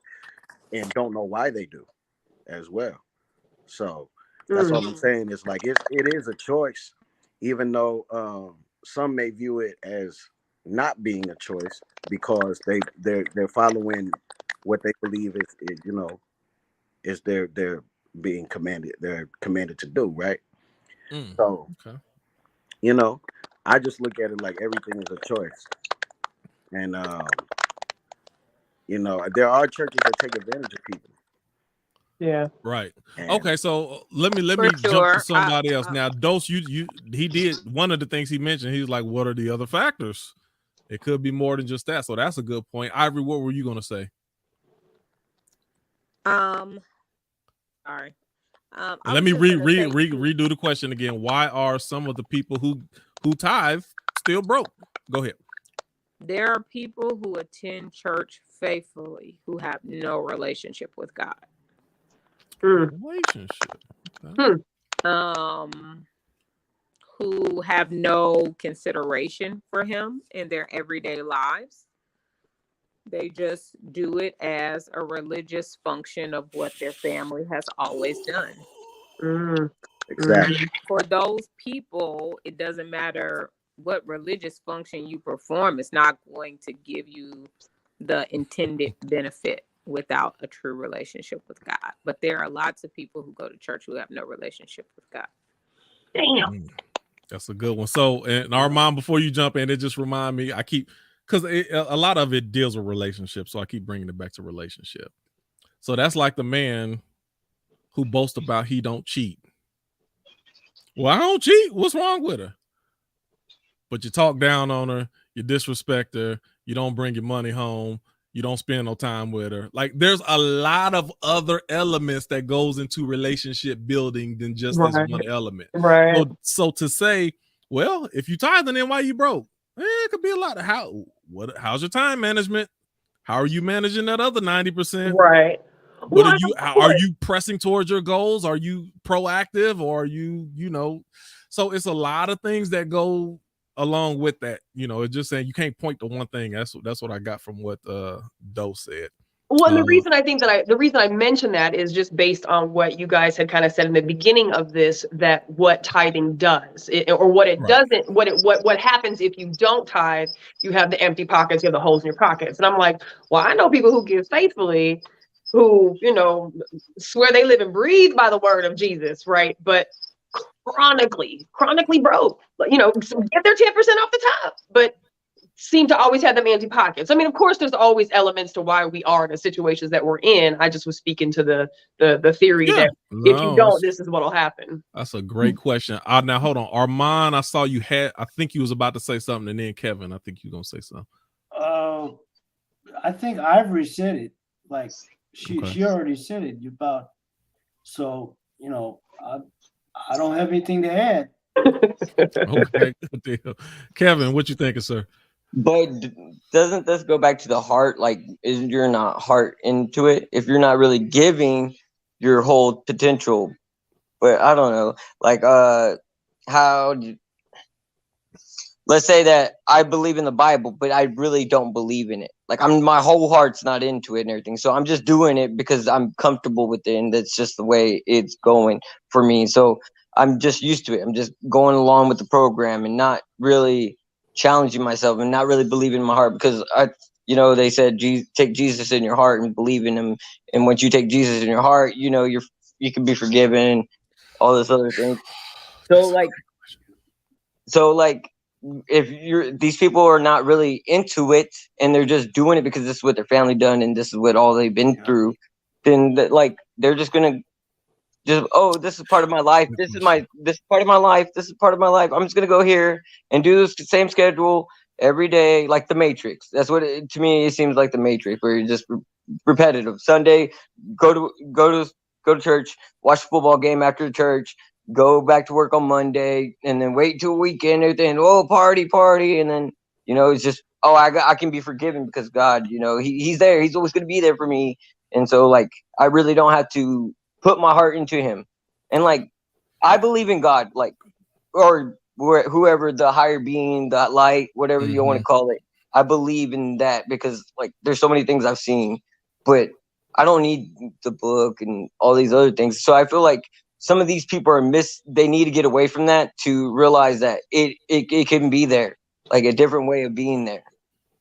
and don't know why they do as well. So that's all I'm saying. Is like it is a choice, even though some may view it as not being a choice because they're following what they believe is they're being commanded. They're commanded to do, right? So okay. I just look at it like everything is a choice, and there are churches that take advantage of people. Yeah. Right. And Okay. So let me For jump to sure. somebody else. Now, Dose, he did one of the things he mentioned. He's like, what are the other factors? It could be more than just that. So that's a good point. Ivory, what were you going to say? Sorry. Let me redo the question again. Why are some of the people who tithe still broke? Go ahead. There are people who attend church faithfully who have no relationship with God. Relationship. Okay. Who have no consideration for him in their everyday lives. They just do it as a religious function of what their family has always done. Exactly. For those people, it doesn't matter what religious function you perform, it's not going to give you the intended benefit without a true relationship with God. But there are lots of people who go to church who have no relationship with God. Damn. That's a good one. So, and Armand, before you jump in, it just remind me, because a lot of it deals with relationships, so I keep bringing it back to relationship. So that's like the man who boasts about he don't cheat. Well, I don't cheat. What's wrong with her? But you talk down on her, you disrespect her, you don't bring your money home, you don't spend no time with her. Like there's a lot of other elements that goes into relationship building than just this one element. Right. So to say, well, if you tithing, then why you broke? It could be a lot of how's your time management? How are you managing that other 90%? Right. What are you pressing towards your goals? Are you proactive, or are you, so it's a lot of things that go along with that. It's just saying you can't point to one thing. That's what I got from what Doe said. Well, and the reason I mention that is just based on what you guys had kind of said in the beginning of this, that what tithing does, or what it doesn't, what happens if you don't tithe, you have the empty pockets, you have the holes in your pockets. And I'm like, well, I know people who give faithfully, who, swear they live and breathe by the word of Jesus, right? But chronically broke, get their 10% off the top, but seem to always have them empty pockets. I mean, of course, there's always elements to why we are in the situations that we're in. I just was speaking to the theory that if you don't, this is what'll happen. That's a great question. Now hold on, Armand. I saw you I think you was about to say something, and then Kevin, I think you're gonna say something. I think Ivory said it. Like she already said it about. So I don't have anything to add. Okay, good deal. Kevin, what you thinking, sir? But doesn't this go back to the heart? Like, isn't you're not heart into it? If you're not really giving your whole potential, but I don't know. Like, let's say that I believe in the Bible, but I really don't believe in it. Like, my whole heart's not into it and everything. So I'm just doing it because I'm comfortable with it, and that's just the way it's going for me. So I'm just used to it. I'm just going along with the program and not really challenging myself and not really believing in my heart, because they said take Jesus in your heart and believe in him, and once you take Jesus in your heart, you can be forgiven, all this other thing. So like these people are not really into it and they're just doing it because this is what their family done and this is what all they've been through, then like they're just gonna oh, this is part of my life. This is part of my life. This is part of my life. I'm just gonna go here and do this same schedule every day, like the Matrix. That's what to me it seems like the Matrix, where you're just repetitive. Sunday, go to church, watch the football game after church, go back to work on Monday, and then wait till weekend. Everything, oh, party, and then it's just I can be forgiven because God, He's there. He's always gonna be there for me, and so like I really don't have to put my heart into Him, and like I believe in God, like or whoever the higher being, the light, whatever you want to call it. I believe in that because like there's so many things I've seen, but I don't need the book and all these other things. So I feel like some of these people are they need to get away from that to realize that it can be there, like a different way of being there.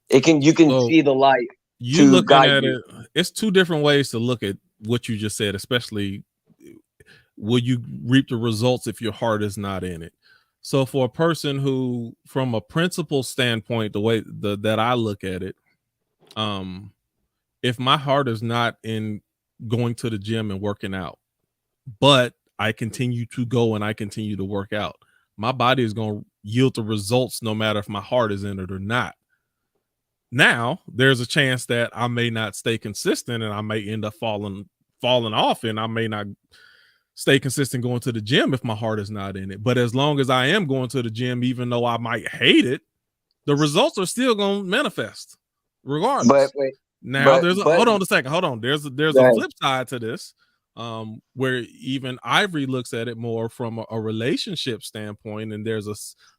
You can see the light. You looking at it, it's two different ways to look at what you just said, especially will you reap the results if your heart is not in it. So for a person who, from a principle standpoint, the way that I look at it, if my heart is not in going to the gym and working out, but I continue to go and I continue to work out, my body is going to yield the results no matter if my heart is in it or not. Now, there's a chance that I may not stay consistent and I may end up falling off, and I may not stay consistent going to the gym if my heart is not in it. But as long as I am going to the gym, even though I might hate it, the results are still going to manifest regardless. Hold on a second. Hold on. There's a flip side to this, where even Ivory looks at it more from a relationship standpoint, and there's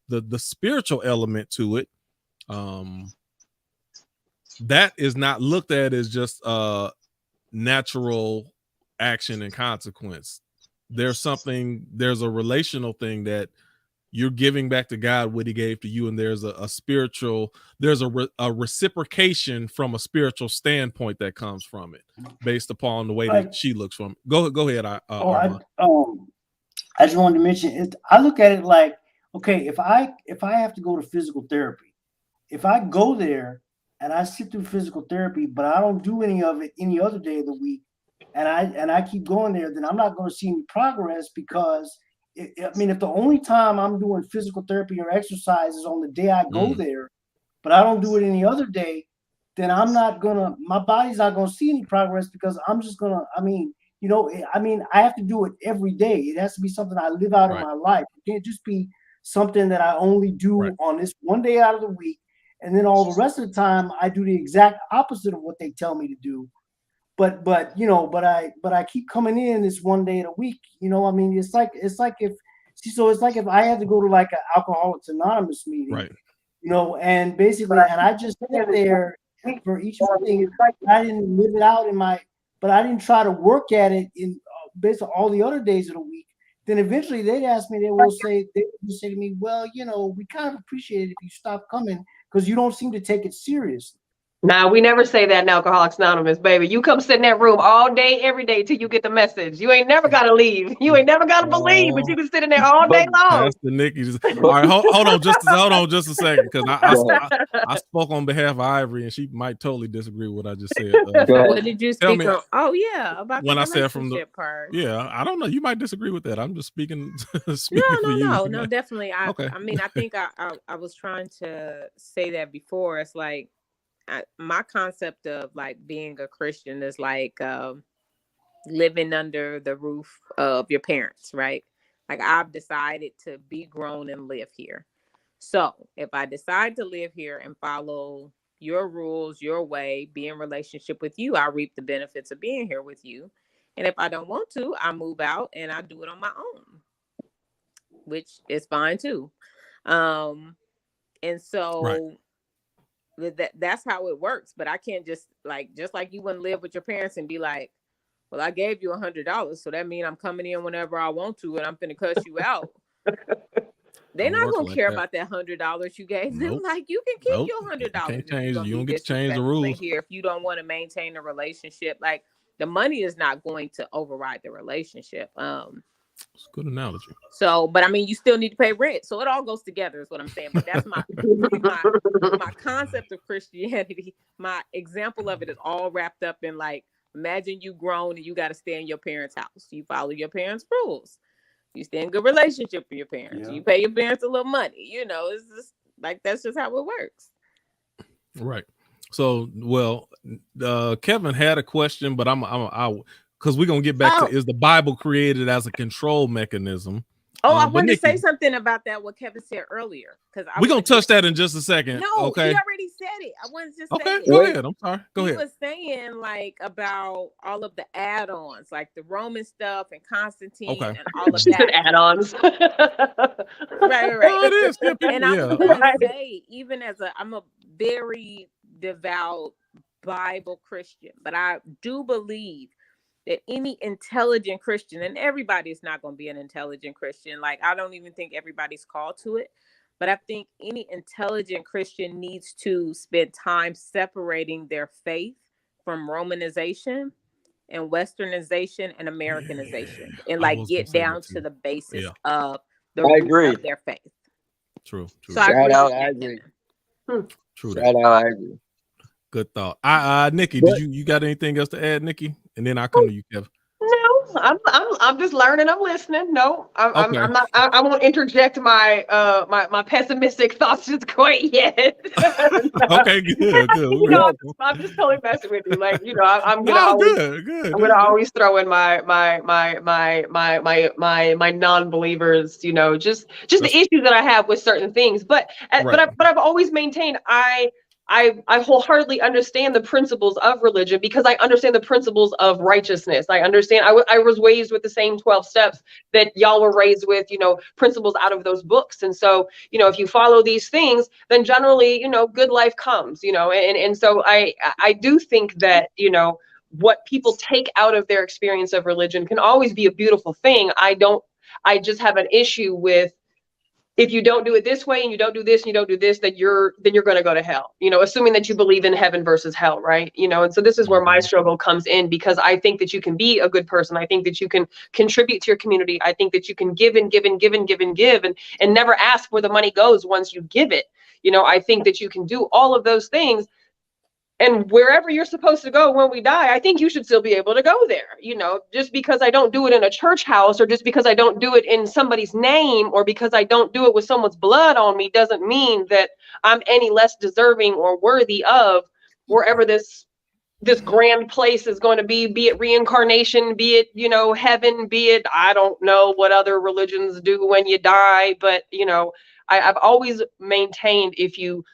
the spiritual element to it. That is not looked at as just natural action and consequence. There's a relational thing that you're giving back to God what He gave to you, and there's a spiritual, there's a reciprocation from a spiritual standpoint that comes from it, based upon the way that she looks from it. Go ahead. I just wanted to mention it. I look at it like, okay, if I have to go to physical therapy, if I go there and I sit through physical therapy, but I don't do any of it any other day of the week, and I keep going there, then I'm not going to see any progress, because if the only time I'm doing physical therapy or exercise is on the day I go there, but I don't do it any other day, then my body's not gonna see any progress, because I'm just gonna, I have to do it every day. It has to be something I live out in my life. It can't just be something that I only do on this one day out of the week, and then all the rest of the time I do the exact opposite of what they tell me to do. But I keep coming in this one day a week. It's like if I had to go to like an Alcoholics Anonymous meeting, and basically, and I just sit there for each meeting. I didn't live it out but I didn't try to work at it in based on all the other days of the week. Then eventually they would say to me, well, we kind of appreciate it if you stop coming, because you don't seem to take it seriously. Nah, we never say that in Alcoholics Anonymous, baby. You come sit in that room all day, every day till you get the message. You ain't never gotta leave. You ain't never gotta believe, but you can sit in there all day long. That's the Nikki. All right, hold on just a second, because I spoke on behalf of Ivory, and she might totally disagree with what I just said. What did you speak on? Oh yeah, about when the I said from the part. Yeah, I don't know. You might disagree with that. I'm just speaking. No, definitely. I think I was trying to say that before. It's like, my concept of like being a Christian is like living under the roof of your parents, right? Like, I've decided to be grown and live here. So if I decide to live here and follow your rules, your way, be in relationship with you, I reap the benefits of being here with you. And if I don't want to, I move out and I do it on my own, which is fine too. And so that's how it works. But I can't just like you wouldn't live with your parents and be like, well, I gave you $100, so that means I'm coming in whenever I want to, and I'm finna cuss you out. They're not gonna care about that $100 you gave them. Like, you can keep your $100. You don't get to change the rules here if you don't want to maintain a relationship. Like, the money is not going to override the relationship. It's a good analogy. So, but I mean, you still need to pay rent. So it all goes together is what I'm saying. But that's my concept of Christianity. My example of it is all wrapped up in like, imagine you grown and you got to stay in your parents' house. You follow your parents' rules. You stay in good relationship with your parents. You pay your parents a little money. You know, it's just like, that's just how it works. Right. So, well, Kevin had a question, but because we're gonna get back to, is the Bible created as a control mechanism? I wanted to say something about that, what Kevin said earlier, because we're gonna touch that in just a second. No, okay. He already said it. I wanted to say it. Go ahead. I'm sorry. Go ahead. He was saying like about all of the add-ons, like the Roman stuff and Constantine and all of that. Add-ons. right. Oh, it is. And I was gonna say, even as I'm a very devout Bible Christian, but I do believe that any intelligent Christian, and everybody is not going to be an intelligent Christian. Like, I don't even think everybody's called to it, but I think any intelligent Christian needs to spend time separating their faith from Romanization and Westernization and Americanization, and like get down to the basis of the root of their faith. True. So I agree. True. I agree. Good thought. Nikki, did you got anything else to add, Nikki? And then I'll come to you, Kevin. No, I'm just learning. I'm listening. No, I'm not. I won't interject my my pessimistic thoughts just quite yet. Okay, good. I'm just totally messing with you. Like, I'm gonna always throw in my non-believers. Just the issues that I have with certain things. But I've always maintained I wholeheartedly understand the principles of religion because I understand the principles of righteousness. I understand. I was raised with the same 12 steps that y'all were raised with, principles out of those books. And so, if you follow these things, then generally, good life comes, and so I do think that, what people take out of their experience of religion can always be a beautiful thing. I just have an issue with, if you don't do it this way and you don't do this and you don't do this, then you're going to go to hell, assuming that you believe in heaven versus hell. Right. And so this is where my struggle comes in, because I think that you can be a good person. I think that you can contribute to your community. I think that you can give and never ask where the money goes once you give it. I think that you can do all of those things. And wherever you're supposed to go when we die, I think you should still be able to go there. Just because I don't do it in a church house, or just because I don't do it in somebody's name, or because I don't do it with someone's blood on me, doesn't mean that I'm any less deserving or worthy of wherever this grand place is going to be it reincarnation, be it, heaven, be it, I don't know what other religions do when you die. But, I've always maintained, if you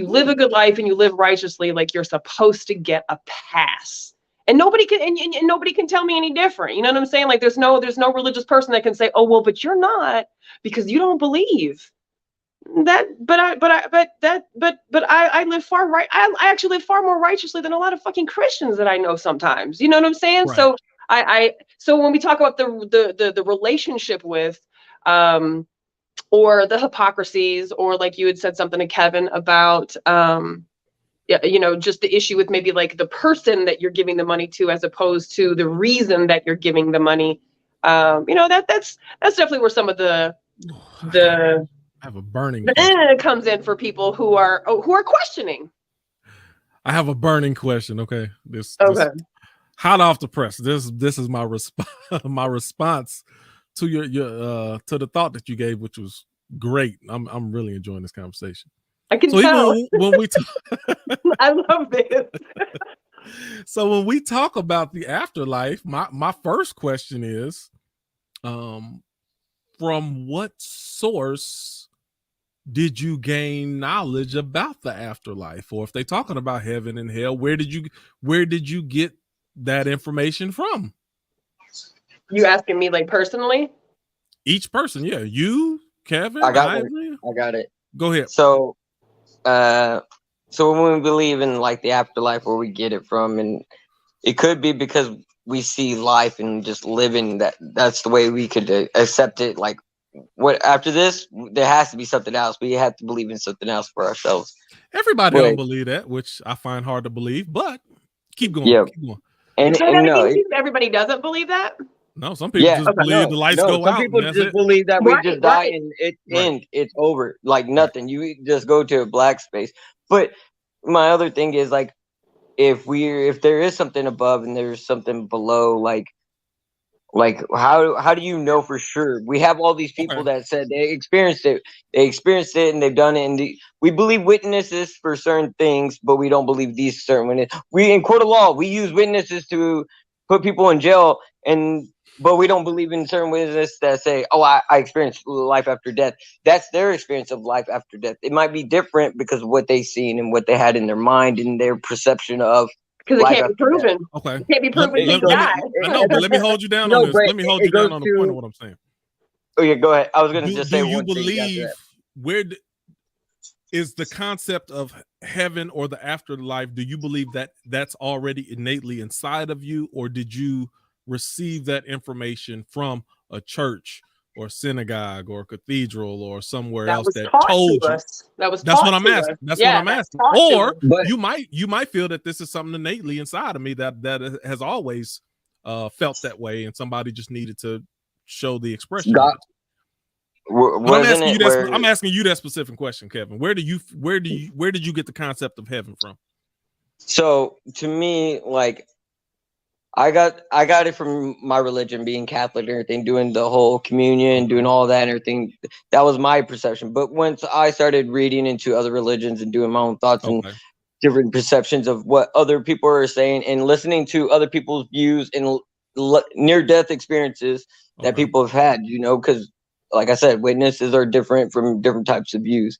live a good life and you live righteously, like, you're supposed to get a pass, and nobody can tell me any different. You know what I'm saying? Like, there's no religious person that can say, oh, well, but you're not, because you don't believe that. But I live far right. I actually live far more righteously than a lot of fucking Christians that I know sometimes. You know what I'm saying? Right. So so when we talk about the relationship with, or the hypocrisies, or like you had said something to Kevin about, just the issue with maybe like the person that you're giving the money to, as opposed to the reason that you're giving the money. That's definitely where some of the I have a burning comes in for people who are questioning. I have a burning question. Okay, this hot off the press. This is my response to your to the thought that you gave, which was great. I'm really enjoying this conversation. I can tell. When we I love this. So when we talk about the afterlife, my first question is, from what source did you gain knowledge about the afterlife? Or if they're talking about heaven and hell, where did you get that information from? You asking me, like, personally? Each person, yeah. You, Kevin, I got it. Go ahead. So when we believe in like the afterlife, where we get it from, and it could be because we see life and just living, that's the way we could accept it. Like, what after this, there has to be something else. We have to believe in something else for ourselves. Everybody don't believe that, which I find hard to believe, but keep going. Yeah. Keep going. And no, everybody doesn't believe that. No, some people just believe the lights go some out. people And that's just it. believe that we Right, just die right. and it's over, like nothing. You just go to a black space. But my other thing is like, if there is something above and there's something below, like how do you know for sure? We have all these people that said they experienced it and they've done it, and we believe witnesses for certain things, but we don't believe these certain witnesses. We in court of law, we use witnesses to put people in jail, but we don't believe in certain witnesses that say, oh, I experienced life after death. That's their experience of life after death. It might be different because of what they seen and what they had in their mind and their perception of Because it life can't be after death. proven. Okay. It can't be proven till you Let me, die. I know, but let me hold you down No, on this. but Let me hold it you down goes on the point to- of what I'm saying. Oh yeah, go ahead. I was gonna just say Do you one thing after believe that. is the concept of heaven or the afterlife? Do you believe that that's already innately inside of you, or did you receive that information from a church or synagogue or cathedral or somewhere else that told you? That's what I'm asking. That's what I'm asking. Or you might feel that this is something innately inside of me that has always felt that way, and somebody just needed to show the expression of it. I'm asking you that specific question, Kevin. Where did you get the concept of heaven from? So to me, like I got it from my religion, being Catholic and everything, doing the whole communion, doing all that and everything. That was my perception. But once I started reading into other religions and doing my own thoughts and different perceptions of what other people are saying and listening to other people's views and near-death experiences that people have had, because like I said, witnesses are different from different types of views.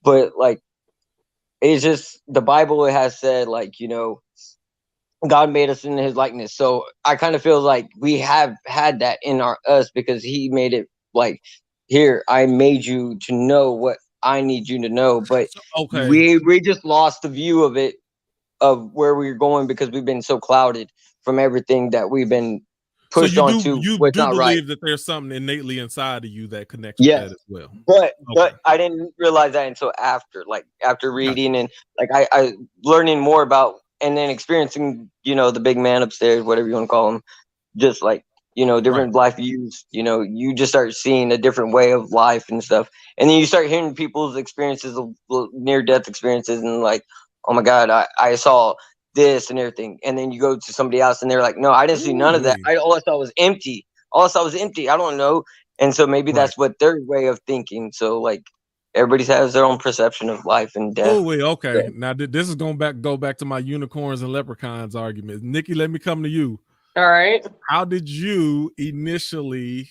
But like, it's just the Bible has said, like, God made us in his likeness. So I kind of feel like we have had that in us because he made it like, here, I made you to know what I need you to know. But we just lost the view of it, of where we're going, because we've been so clouded from everything that we've been pushed onto. You what's do not believe right. that there's something innately inside of you that connects with that as well. But I didn't realize that until after reading and like I learning more about and then experiencing, the big man upstairs, whatever you want to call him, just like, different life views, you just start seeing a different way of life and stuff. And then you start hearing people's experiences of near-death experiences and like, oh my God, I saw this and everything. And then you go to somebody else and they're like, no, I didn't see none of that. All I saw was empty. I don't know. And so maybe that's what their way of thinking. So like everybody has their own perception of life and death. Okay. Now this is go back to my unicorns and leprechauns argument. Nikki, let me come to you. All right. How did you initially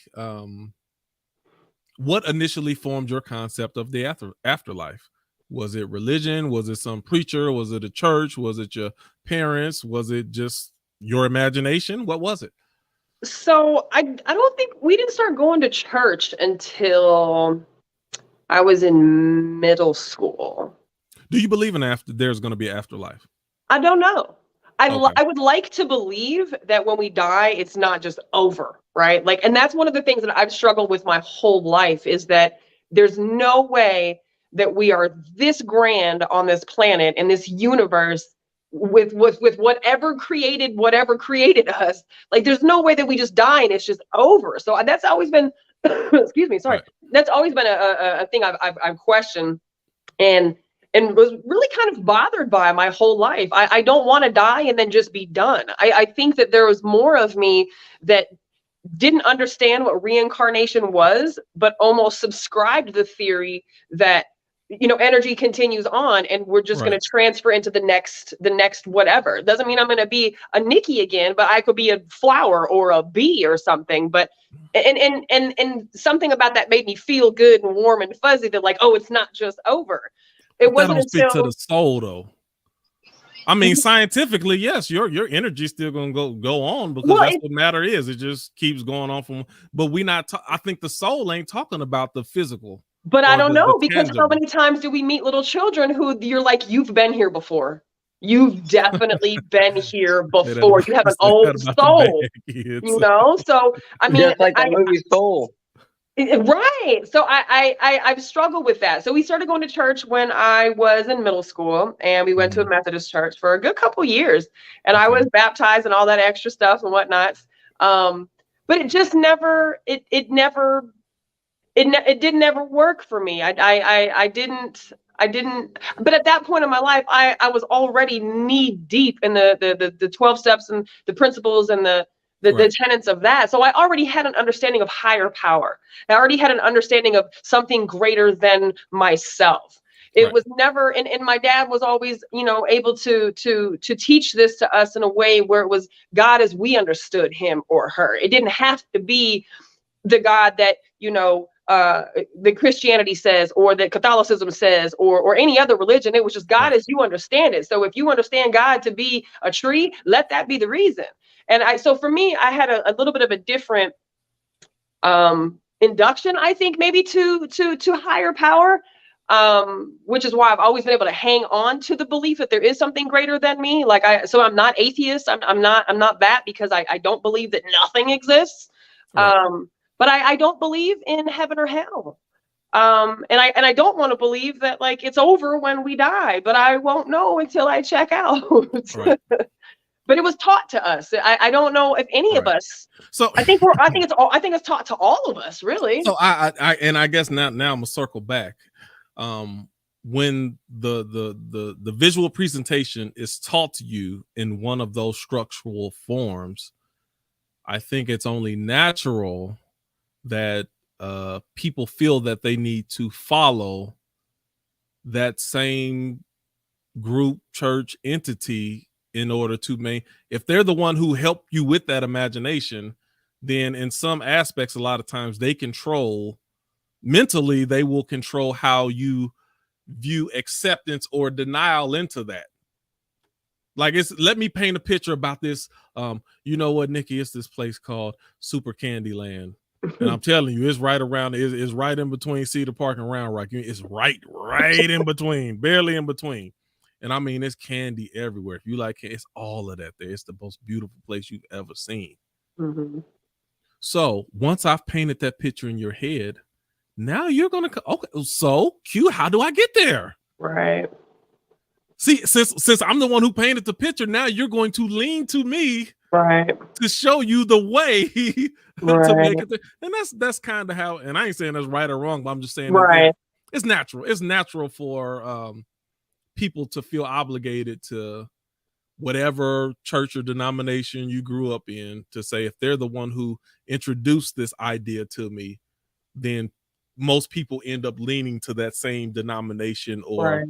what initially formed your concept of the afterlife? Was it religion? Was it some preacher? Was it a church? Was it your parents? Was it just your imagination? What was it? So I don't think we didn't start going to church until I was in middle school. Do you believe in there's going to be afterlife? I don't know. I would like to believe that when we die, it's not just over, right? Like, and that's one of the things that I've struggled with my whole life, is that there's no way that we are this grand on this planet, in this universe, with whatever created us. Like, there's no way that we just die and it's just over. So that's always been excuse me, sorry. That's always been a thing I've questioned and was really kind of bothered by my whole life. I don't want to die and then just be done. I think that there was more of me that didn't understand what reincarnation was, but almost subscribed to the theory that, energy continues on and we're just going to transfer into the next whatever. It doesn't mean I'm going to be a Nikki again, but I could be a flower or a bee or something. But and something about that made me feel good and warm and fuzzy, that like, oh, it's not just over. It wasn't until speak to the soul though. I mean, scientifically, yes, your energy's still gonna go on, because that's what matter is. It just keeps going on but I think the soul ain't talking about the physical. But I don't know, because how many times do we meet little children who you're like, you've been here before. You've definitely been here before. You have an old soul, So I mean, just like the movie Soul. Right. So I've struggled with that. So we started going to church when I was in middle school, and we went to a Methodist church for a good couple years, and I was baptized and all that extra stuff and whatnot. but it just never, it didn't ever work for me. I didn't, but at that point in my life, I was already knee deep in the 12 steps and the principles and the tenets of that. So I already had an understanding of higher power. I already had an understanding of something greater than myself. It was never, and my dad was always, you know, able to teach this to us in a way where it was God as we understood him or her. It didn't have to be the God that, you know, the Christianity says, or that Catholicism says, or any other religion. It was just God as you understand it. So if you understand God to be a tree, let that be the reason. And so for me, I had a little bit of a different induction, I think, maybe to higher power, which is why I've always been able to hang on to the belief that there is something greater than me. So I'm not atheist. I'm not that, because I don't believe that nothing exists. But I don't believe in heaven or hell. And I don't want to believe that, like, it's over when we die, but I won't know until I check out. But it was taught to us. I don't know if any of us. So I think it's taught to all of us, really. So I guess now I'm gonna circle back. When the visual presentation is taught to you in one of those structural forms, I think it's only natural that people feel that they need to follow that same group, church, entity in order to if they're the one who helped you with that imagination, then in some aspects, a lot of times they will control how you view acceptance or denial into that. Like, let me paint a picture about this. You know what, Nikki, it's this place called Super Candyland. And I'm telling you, it's right around, it's right in between Cedar Park and Round Rock. It's right in between, barely in between. And I mean, it's candy everywhere. If you like, it's all of that there. It's the most beautiful place you've ever seen. So once I've painted that picture in your head, now you're going to, okay, so Q, how do I get there? Right. See, since I'm the one who painted the picture, now you're going to lean to me, right, to show you the way to make it. And that's kind of how. And I ain't saying that's right or wrong, but I'm just saying it's natural. It's natural for people to feel obligated to whatever church or denomination you grew up in, to say if they're the one who introduced this idea to me, then most people end up leaning to that same denomination or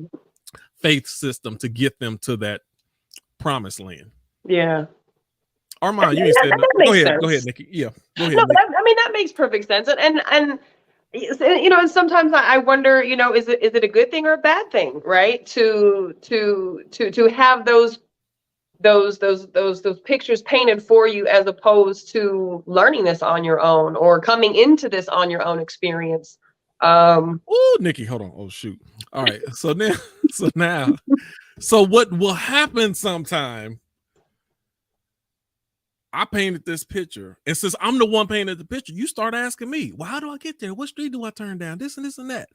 faith system to get them to that promised land. Yeah. Armand, you ain't said that. Go ahead, Nikki. Yeah, go ahead. No, but I mean, that makes perfect sense. And you know, and sometimes I wonder, you know, is it a good thing or a bad thing, right? To have those pictures painted for you, as opposed to learning this on your own or coming into this on your own experience. Oh, Nikki, hold on. Oh, shoot. All right. So what will happen sometime? I painted this picture, and since I'm the one painted the picture, you start asking me, well, how do I get there? What street do I turn down? This and this and that.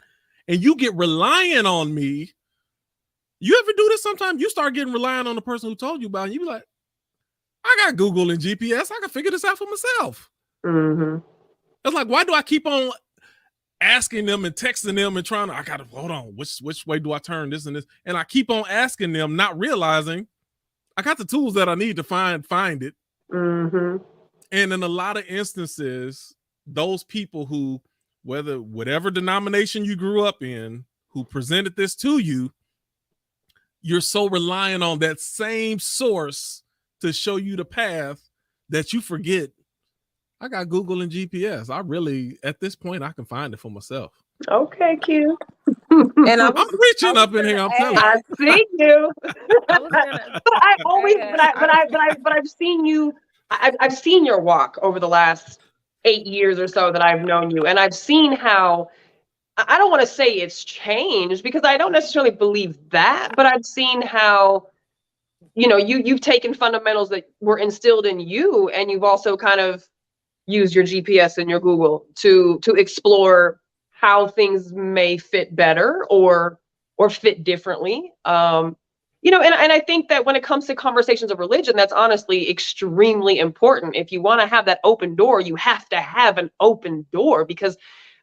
And you get relying on me. You ever do this sometimes? You start getting reliant on the person who told you about it, and you be like, I got Google and GPS. I can figure this out for myself. It's like, why do I keep on asking them and texting them and trying to, I gotta, hold on, which way do I turn, this and this? And I keep on asking them, not realizing I got the tools that I need to find it. And in a lot of instances, those people who, whatever denomination you grew up in, who presented this to you, you're so reliant on that same source to show you the path that you forget, I got Google and GPS. I really, at this point, I can find it for myself. Okay, Q. And I'm reaching up in here. I'm telling you. I see you. But I've seen you. I've seen your walk over the last 8 years or so that I've known you, and I've seen how, I don't want to say it's changed, because I don't necessarily believe that, but I've seen how, you know, you've taken fundamentals that were instilled in you, and you've also kind of used your GPS and your Google to explore how things may fit better or fit differently. You know, and I think that when it comes to conversations of religion, that's honestly extremely important. If you want to have that open door, you have to have an open door, because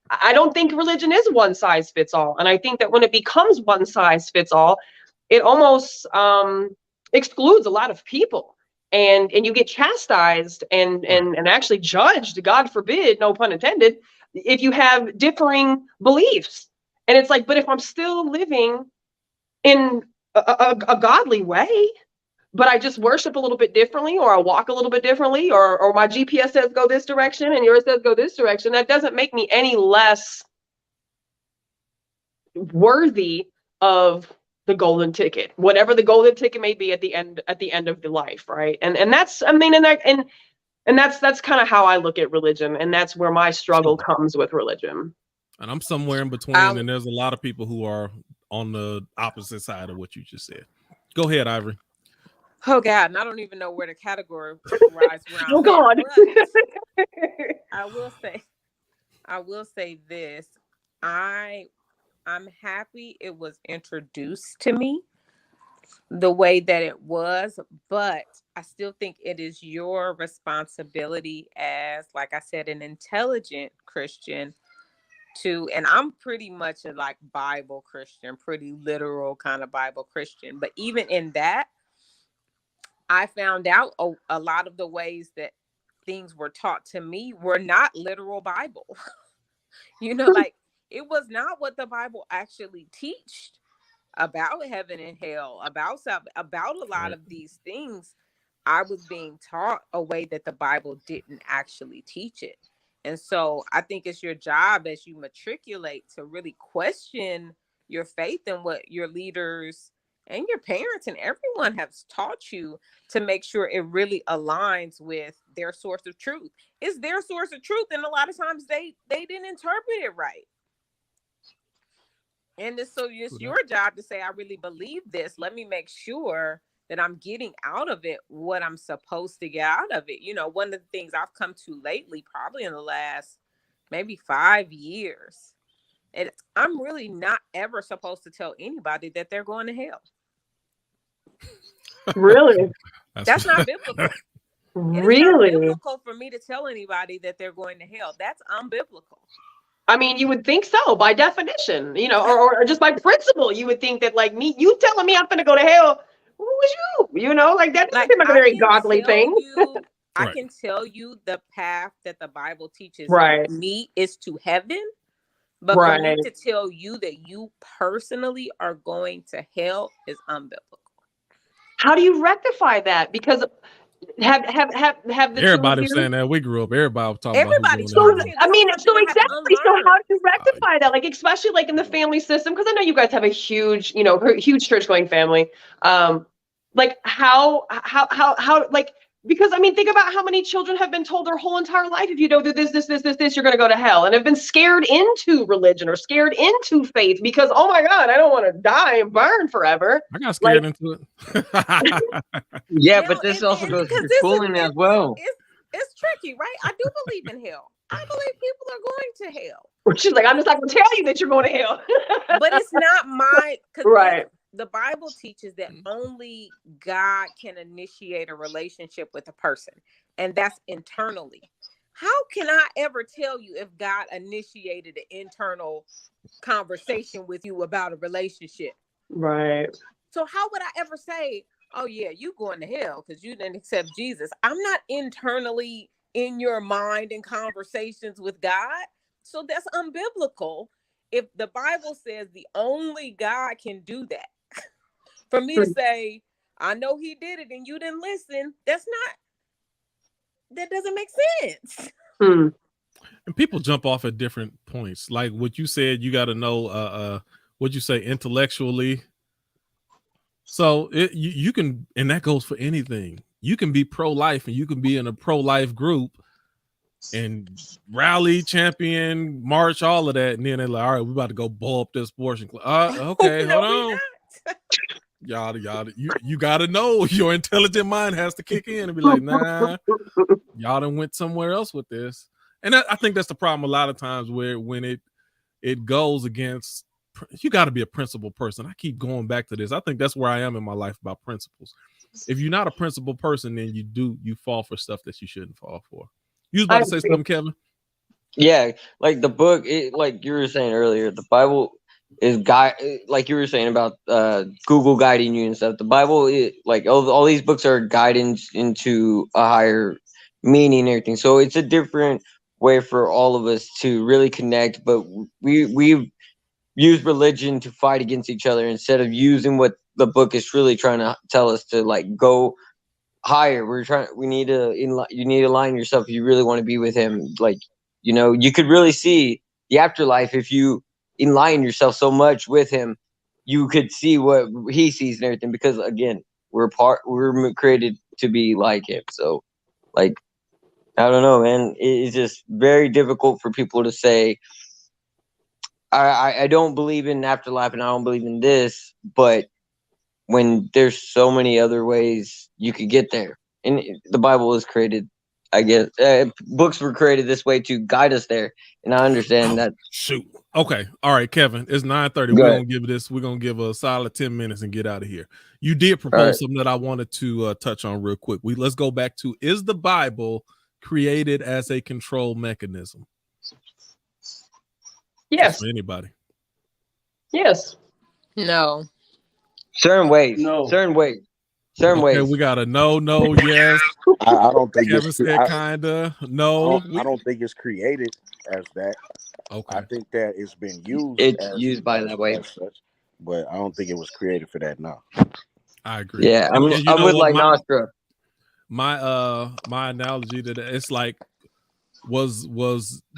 I don't think religion is one size fits all. And I think that when it becomes one size fits all, it almost excludes a lot of people. And you get chastised and actually judged, God forbid, no pun intended, if you have differing beliefs. And it's like, but if I'm still living in a godly way, but I just worship a little bit differently, or I walk a little bit differently, or my GPS says go this direction and yours says go this direction, that doesn't make me any less worthy of the golden ticket, whatever the golden ticket may be at the end of the life, right? And that's, I mean, and that's kind of how I look at religion, and that's where my struggle comes with religion. And I'm somewhere in between, and there's a lot of people who are on the opposite side of what you just said. Go ahead, Ivory. Oh God, and I don't even know where to categorize where Oh God. I will say this. I'm happy it was introduced to me the way that it was, but I still think it is your responsibility as, like I said, an intelligent Christian to, and I'm pretty much a like Bible Christian, pretty literal kind of Bible Christian. But even in that, I found out a lot of the ways that things were taught to me were not literal Bible. Like it was not what the Bible actually teached about heaven and hell, about a lot of these things. I was being taught a way that the Bible didn't actually teach it. And so I think it's your job as you matriculate to really question your faith and what your leaders and your parents and everyone has taught you, to make sure it really aligns with their source of truth. It's their source of truth, and a lot of times they didn't interpret it right. And so it's your job to say, I really believe this. Let me make sure that I'm getting out of it what I'm supposed to get out of it. One of the things I've come to lately, probably in the last maybe 5 years, I'm really not ever supposed to tell anybody that they're going to hell. Really? That's not biblical. Really? It's not biblical for me to tell anybody that they're going to hell. That's unbiblical. I mean, you would think so by definition, or just by principle, you would think that, like, you telling me I'm going to go to hell, who was you? Like, that doesn't seem like a very godly thing. I can tell you the path that the Bible teaches me is to heaven. But for me to tell you that you personally are going to hell is unbiblical. How do you rectify that? Because have the everybody was saying that. We grew up. Everybody was talking about. So exactly. So how do you rectify that? Like, especially like in the family system, because I know you guys have a huge, huge church going family. Like how like, because I mean, think about how many children have been told their whole entire life, if you don't do this, you're going to go to hell, and have been scared into religion or scared into faith because, oh my God, I don't want to die and burn forever. I got scared into it. Yeah, but this also goes to schooling as well. It's tricky, right? I do believe in hell. I believe people are going to hell. She's like, I'm just not going to tell you that you're going to hell. But it's not my, right. The Bible teaches that only God can initiate a relationship with a person, and that's internally. How can I ever tell you if God initiated an internal conversation with you about a relationship? Right. So how would I ever say, oh yeah, you going to hell because you didn't accept Jesus? I'm not internally in your mind in conversations with God. So that's unbiblical. If the Bible says the only God can do that, for me to say, I know he did it and you didn't listen, that doesn't make sense. And people jump off at different points. Like what you said, you got to know, what you say intellectually. So you can, and that goes for anything. You can be pro-life and you can be in a pro-life group and rally, champion, march, all of that. And then they're like, all right, we're about to go blow up this abortion. Okay, No, hold on. Yada yada. You gotta know, your intelligent mind has to kick in and be like, nah, y'all done went somewhere else with this. And I think that's the problem a lot of times, where when it goes against you got to be a principled person. I keep going back to this. I think that's where I am in my life about principles. If you're not a principled person, then you fall for stuff that you shouldn't fall for. You was about to say something, Kevin? Yeah, like the book, like you were saying earlier, the Bible is like you were saying about Google guiding you and stuff. The Bible, like all these books are guidance into a higher meaning and everything. So it's a different way for all of us to really connect. But we use religion to fight against each other instead of using what the book is really trying to tell us to like go higher. You need to align yourself if you really want to be with him. Like, you know, you could really see the afterlife if you align yourself so much with him. You could see what he sees and everything, because again, we're created to be like him. So like, I don't know, man. It's just very difficult for people to say, I don't believe in afterlife and I don't believe in this, but when there's so many other ways you could get there. And the Bible was created, I guess, books were created this way to guide us there. And I understand that. Shoot. Okay. All right, Kevin, it's 9:30. We're going to give a solid 10 minutes and get out of here. You did propose something that I wanted to touch on real quick. Let's go back to, is the Bible created as a control mechanism? Yes. For anybody. Yes. No. Certain ways. No. Certain ways. Certain ways. We got a no, yes. I don't think Kevin said kinda. No. I don't think it's created as that. Okay. I think that it's been used. It's used by that way. Such, but I don't think it was created for that. No. I agree. Yeah, I'm with like Nostra. My analogy to that, it's like, was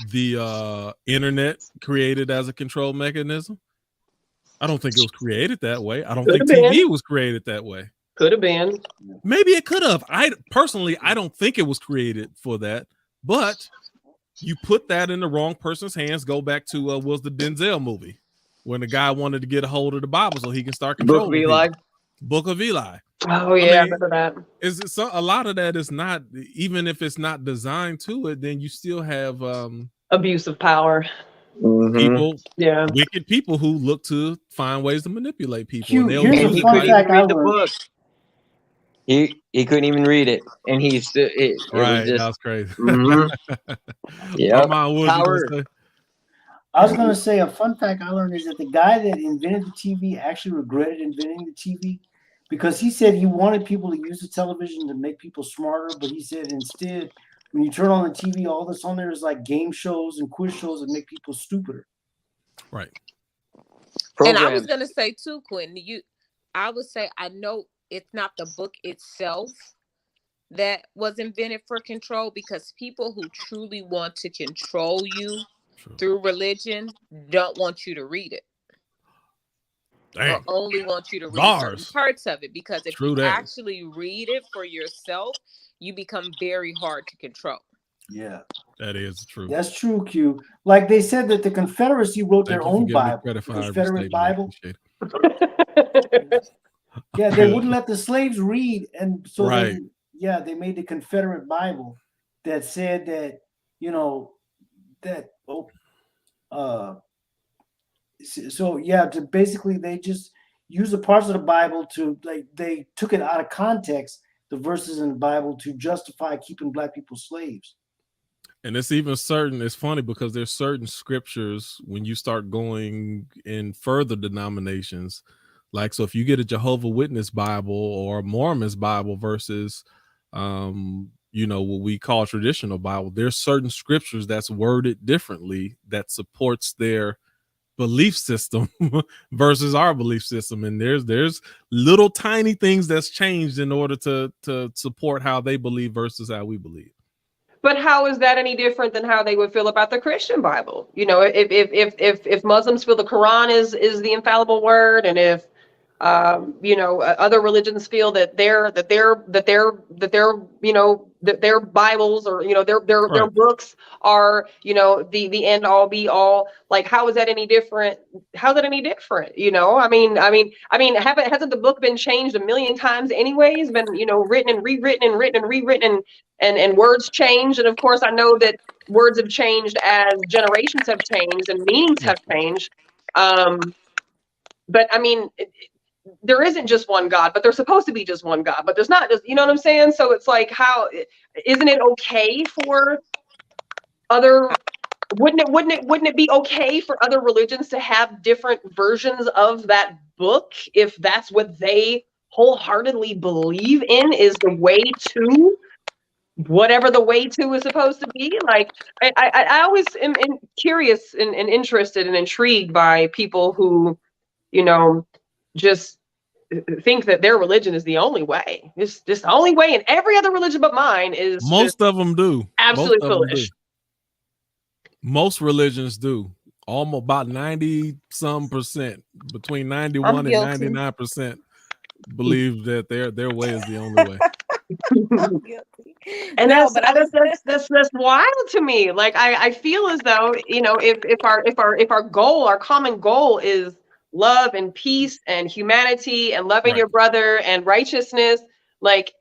the internet created as a control mechanism? I don't think it was created that way. I don't think TV was created that way. Could have been. Maybe it could have. I don't think it was created for that. But you put that in the wrong person's hands. Go back to was the Denzel movie when the guy wanted to get a hold of the Bible so he can start controlling Book of Eli. Book of Eli. Oh yeah, I remember that. Is it a lot of that is not, even if it's not designed to it, then you still have abuse of power. People, wicked people who look to find ways to manipulate people. He couldn't even read the book. He couldn't even read it, and he's right. That was crazy. Yeah, I was going to say a fun fact I learned is that the guy that invented the TV actually regretted inventing the TV, because he said he wanted people to use the television to make people smarter, but he said instead, when you turn on the TV, all that's on there is like game shows and quiz shows that make people stupider. Right. And I was going to say too, Quentin, I would say, I know it's not the book itself that was invented for control, because people who truly want to control you through religion don't want you to read it. Or only want you to read certain parts of it, because if you actually read it for yourself, you become very hard to control. Yeah, that is true. That's true, Q. Like they said that the Confederacy wrote their own Bible, the Confederate Bible. Yeah, they wouldn't let the slaves read, and so they made the Confederate Bible that said that, you know, that to basically they just use the parts of the Bible to, like, they took it out of context, the verses in the Bible, to justify keeping black people slaves. And it's even certain, it's funny because there's certain scriptures when you start going in further denominations, like, so if you get a Jehovah's Witness Bible or a Mormon's Bible versus what we call traditional Bible, there's certain scriptures that's worded differently that supports their belief system versus our belief system. And there's little tiny things that's changed in order to support how they believe versus how we believe. But how is that any different than how they would feel about the Christian Bible? You know, if Muslims feel the Quran is the infallible word, and if other religions feel that their Bibles or their books are the end all be all, like, how is that any different? How's that any different? I mean, hasn't the book been changed a million times anyways? Been written and rewritten and written and rewritten, and words changed, and of course I know that words have changed as generations have changed and meanings have changed. but I mean, there isn't just one God, but there's supposed to be just one God, but there's not just, you know what I'm saying? So it's like, how isn't it okay for other, wouldn't it be okay for other religions to have different versions of that book if that's what they wholeheartedly believe in is the way to whatever the way to is supposed to be? Like, I always am curious and interested and intrigued by people who, you know, just think that their religion is the only way. It's just the only way, and every other religion but mine is most of them do. Absolutely foolish. Most religions do. Almost about 90% between 91 and 99% believe that their way is the only way. And that's wild to me. Like, I feel as though, you know, if our goal, our common goal is love and peace and humanity and loving your brother and righteousness, like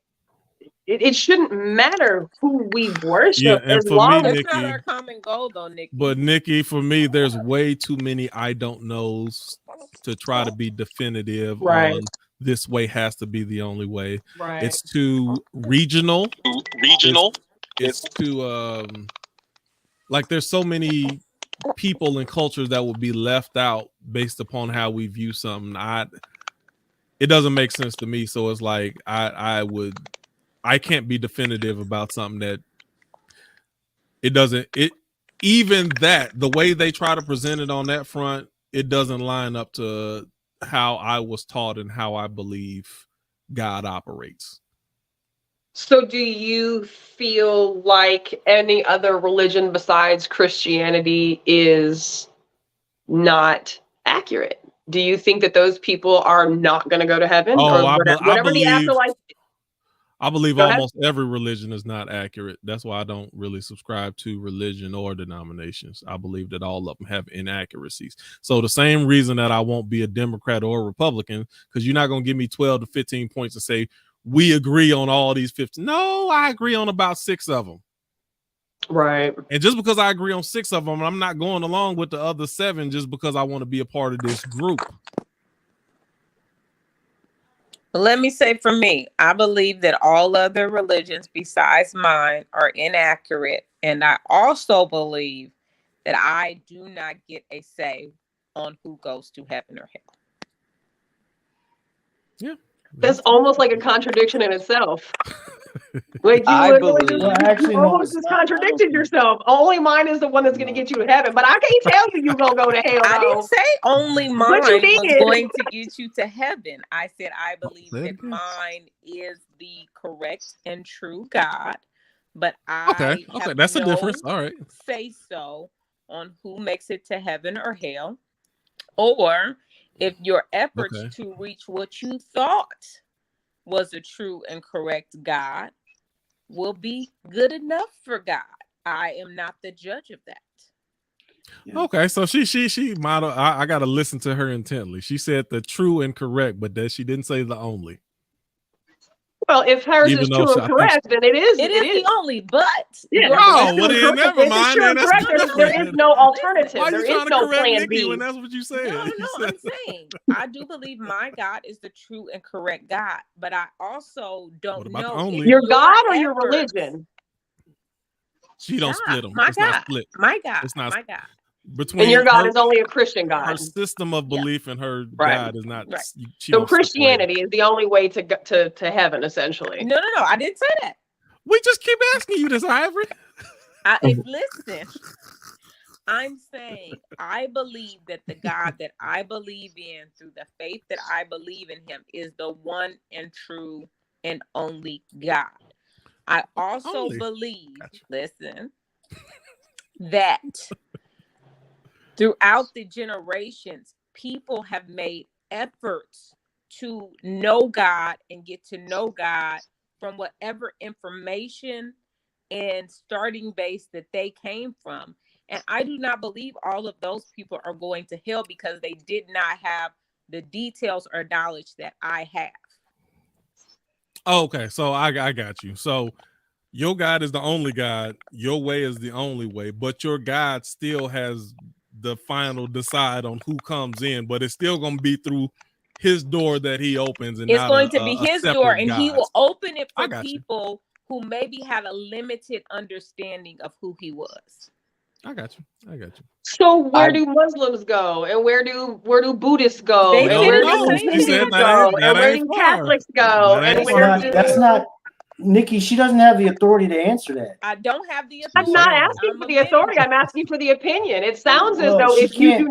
it shouldn't matter who we worship, and as for long me, as Nikki, that's not our common goal, though, Nikki. But Nikki, for me, there's way too many I don't knows to try to be definitive on this way has to be the only way. Right. It's too regional. It's too like there's so many people and cultures that would be left out based upon how we view something. It doesn't make sense to me. So it's like I can't be definitive about something that even that, the way they try to present it on that front, it doesn't line up to how I was taught and how I believe God operates. So do you feel like any other religion besides Christianity is not accurate? Do you think that those people are not going to go to heaven? Oh, or whatever the afterlife? I believe almost every religion is not accurate. That's why I don't really subscribe to religion or denominations. I believe that all of them have inaccuracies. So the same reason that I won't be a Democrat or a Republican, because you're not going to give me 12 to 15 points and say, we agree on all these 15. No, I agree on about 6 of them. Right. And just because I agree on 6 of them, I'm not going along with the other 7 just because I want to be a part of this group. Let me say, for me, I believe that all other religions besides mine are inaccurate. And I also believe that I do not get a say on who goes to heaven or hell. Yeah. That's almost like a contradiction in itself. Like, you I literally believe- you almost just contradicted yourself. Only mine is the one that's going to get you to heaven, but I can't tell you you're going to go to hell. I didn't say only mine was going to get you to heaven. I said I believe that mine is the correct and true God, but I have that's a difference. All right, say so on who makes it to heaven or hell, or if your efforts to reach what you thought was a true and correct God will be good enough for God. I am not the judge of that. Okay, so she model. I got to listen to her intently. She said the true and correct, but that she didn't say the only. Well, if hers is true and correct, then it is the only. But yeah, never mind. There is no alternative. Why there you is no plan Nikki B. when that's what you said? No, I'm saying I do believe my God is the true and correct God, but I also don't know your God or your religion. She don't split them. My it's God, not split. My God, it's not my God. Between and your God is only a Christian God. Her system of belief and her God is not. Right. She so Christianity is the only way to heaven, essentially. No, I didn't say that. We just keep asking you this, Ivory. Listen, I'm saying I believe that the God that I believe in through the faith that I believe in him is the one and true and only God. I also believe, listen, that throughout the generations, people have made efforts to know God and get to know God from whatever information and starting base that they came from. And I do not believe all of those people are going to hell because they did not have the details or knowledge that I have. Okay, so I got you. So your God is the only God. Your way is the only way, but your God still has the final decide on who comes in, but it's still going to be through his door that he opens, and it's not going to be his door, and he will open it for people who maybe had a limited understanding of who he was. I got you. So where do Muslims go, and where do Buddhists go, They and where do know. Hindus That go, ain't- and that where ain't do far. Catholics go, That and ain't where far. That's not, Nikki. She doesn't have the authority to answer that. I don't have the I'm authority. not asking for the authority. I'm asking for the opinion. It sounds as Well, though she if you can't-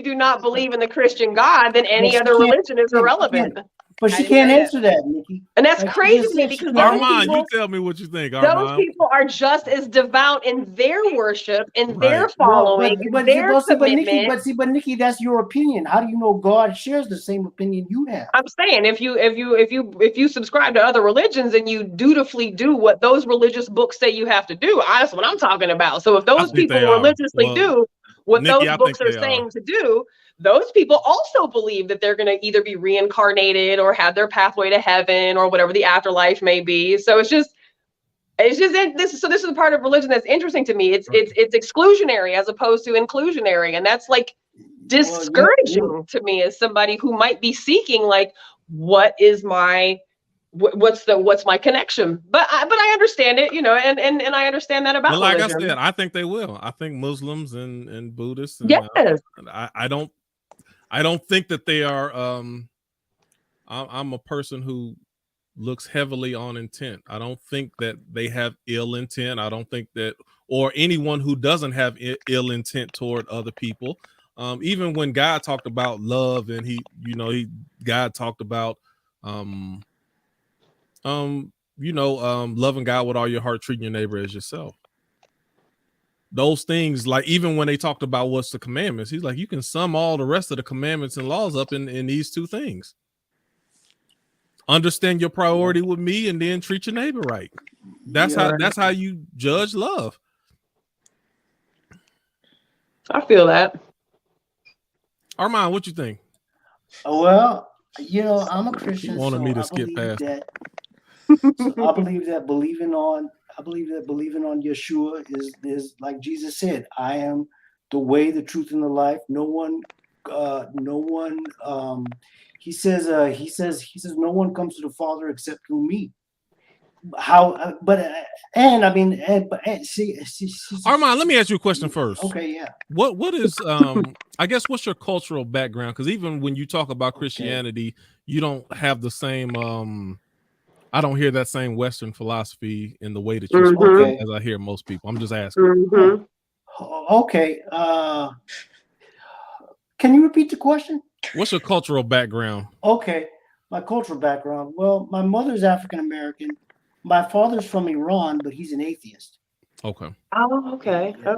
do not believe in the Christian God, then any Well, she other can't- religion is yeah, irrelevant. But I she didn't can't say that. answer that, Nikki. And that's Like she crazy just to me said, she because doesn't those Armand, people, you tell me what you think, those Armand. people are just as devout in their worship, in their Right. following, in their commitment. But Nikki, that's your opinion. How do you know God shares the same opinion you have? I'm saying if you subscribe to other religions and you dutifully do what those religious books say you have to do, that's what I'm talking about. So if those people religiously do what Nikki, those books are saying to do, those people also believe that they're going to either be reincarnated or have their pathway to heaven or whatever the afterlife may be. So this is the part of religion that's interesting to me. It's exclusionary as opposed to inclusionary, and that's like discouraging to me as somebody who might be seeking like what's my connection, but I understand it, and I understand that about like religion. I said, I think they will. I think Muslims and Buddhists, and, yes. I don't think that they are. I'm a person who looks heavily on intent. I don't think that they have ill intent. I don't think that, or anyone who doesn't have ill intent toward other people. Even when God talked about love, and God talked about loving God with all your heart, treating your neighbor as yourself. Those things, like even when they talked about what's the commandments, he's like, you can sum all the rest of the commandments and laws up in these two things. Understand your priority with me, and then treat your neighbor right. That's how you judge love. I feel that. Armand, what you think? Well, I'm a Christian, He wanted me to I skip past. I believe that believing on Yeshua is like Jesus said, I am the way, the truth, and the life. He says no one comes to the Father except through me. Armand, let me ask you a question first. Okay, yeah. What is I guess what's your cultural background? Because even when you talk about Christianity, you don't have the same I don't hear that same Western philosophy in the way that you speak as I hear most people. I'm just asking. Okay. Can you repeat the question? What's your cultural background? Okay. My cultural background. Well, my mother's African American. My father's from Iran, but he's an atheist. Okay. Oh, okay. Yeah.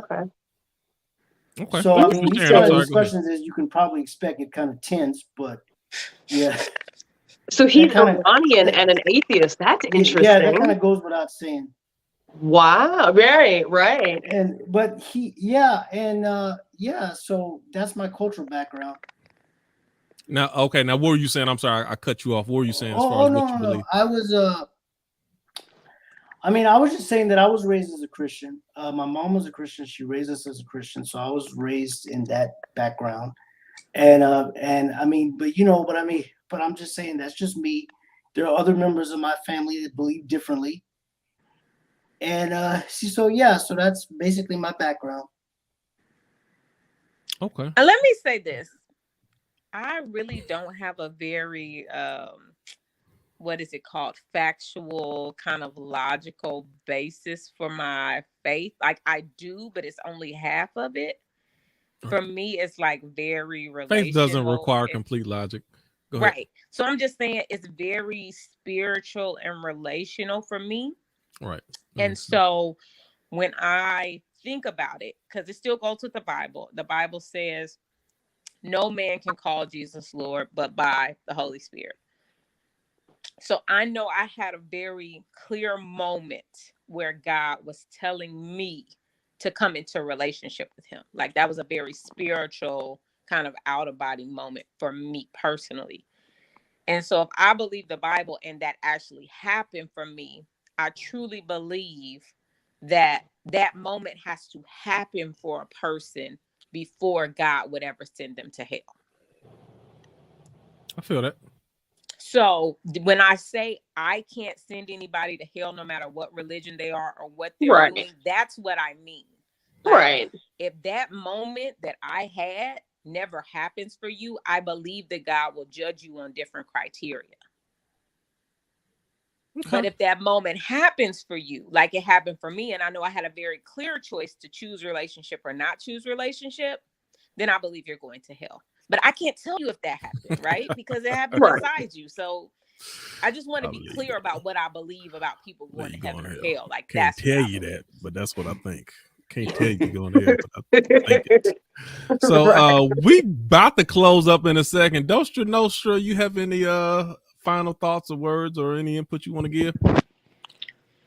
Okay. So I mean, these kind of discussions, as you can probably expect, it kind of tense, but yeah. So he's Iranian and an atheist. That's interesting. Yeah, that kind of goes without saying. Wow. Right. So that's my cultural background. Now, okay. Now, what were you saying? I'm sorry, I cut you off. What were you saying as far as what you believe? I was just saying that I was raised as a Christian. My mom was a Christian. She raised us as a Christian. So I was raised in that background. But I'm just saying that's just me. There are other members of my family that believe differently. And so that's basically my background. Okay. And let me say this. I really don't have a very what is it called? Factual, kind of logical basis for my faith. Like I do, but it's only half of it. For me, it's like very relational. Faith doesn't require complete logic. Go ahead. Right. So I'm just saying it's very spiritual and relational for me. Right. And so when I think about it, because it still goes with the Bible says no man can call Jesus Lord but by the Holy Spirit. So I know I had a very clear moment where God was telling me to come into a relationship with him. Like that was a very spiritual kind of out of body moment for me personally. And so if I believe the Bible and that actually happened for me, I truly believe that that moment has to happen for a person before God would ever send them to hell. I feel that. So when I say I can't send anybody to hell, no matter what religion they are or what they're Right. doing, that's what I mean. Like, Right. if that moment that I had never happens for you, I believe that God will judge you on different criteria. Okay. But if that moment happens for you, like it happened for me, and I know I had a very clear choice to choose relationship or not choose relationship, then I believe you're going to hell. But I can't tell you if that happened, right? Because it happened Right. inside you. So I just want to be clear about what I believe about people going to heaven or hell. Like, can't that's tell what I you believe. that, but that's what I think. Can't tell you you're going to hell, but I think it. So we about to close up in a second. Nostra, you have any final thoughts or words or any input you want to give?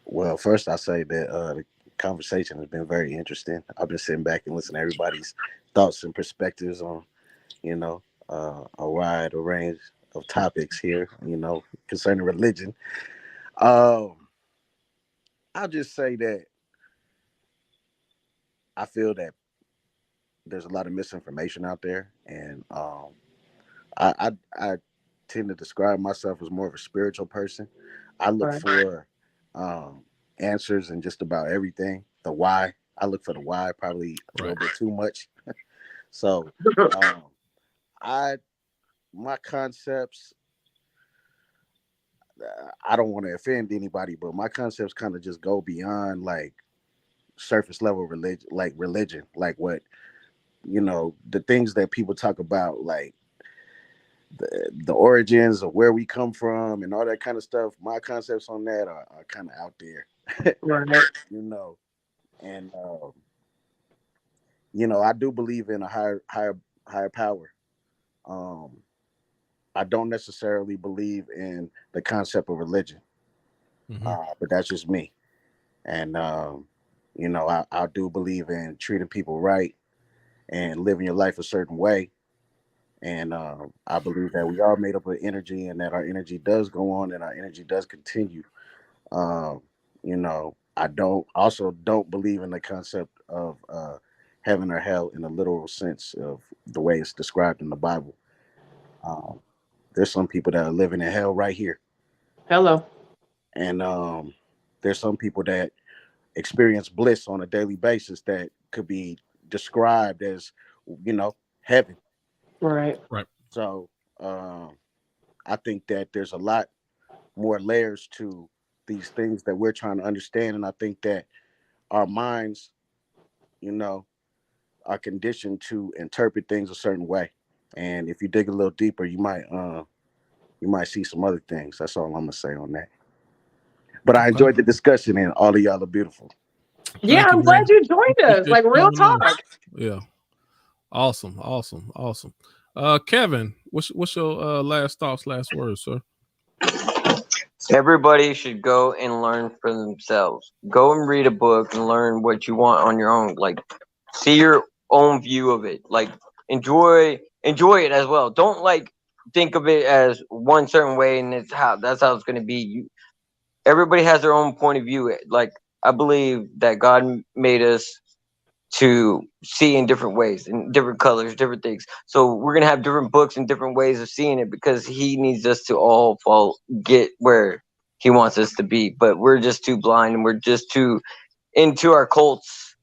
Well, first I say that the conversation has been very interesting. I've been sitting back and listening to everybody's thoughts and perspectives on, a wide range of topics here, concerning religion. I'll just say that I feel that there's a lot of misinformation out there, and I tend to describe myself as more of a spiritual person. I look Right. for answers in just about everything. The why. I look for the why probably a little bit too much. So my concepts, I don't want to offend anybody, but my concepts kind of just go beyond like surface level religion, like what, the things that people talk about, like the origins of where we come from and all that kind of stuff. My concepts on that are kind of out there. Right. And I do believe in a higher power. I don't necessarily believe in the concept of religion, but that's just me. And I do believe in treating people right and living your life a certain way. And I believe that we are made up of energy, and that our energy does go on, and our energy does continue. I don't believe in the concept of heaven or hell in the literal sense of the way it's described in the Bible. There's some people that are living in hell right here, Hello. and there's some people that experience bliss on a daily basis that could be described as, heaven. Right. Right. So I think that there's a lot more layers to these things that we're trying to understand, and I think that our minds, are conditioned to interpret things a certain way. And if you dig a little deeper, you might see some other things. That's all I'm gonna say on that. But I enjoyed the discussion, and all of y'all are beautiful. Yeah, I'm glad you joined us. Like, real talk. Yeah. Awesome. Kevin, what's your last thoughts, last words, sir? Everybody should go and learn for themselves. Go and read a book and learn what you want on your own. Like, see your own view of it. Like, enjoy it as well. Don't like think of it as one certain way and that's how it's going to be. Everybody has their own point of view. Like, I believe that God made us to see in different ways, in different colors, different things. So we're gonna have different books and different ways of seeing it because He needs us to all get where He wants us to be. But we're just too blind, and we're just too into our cults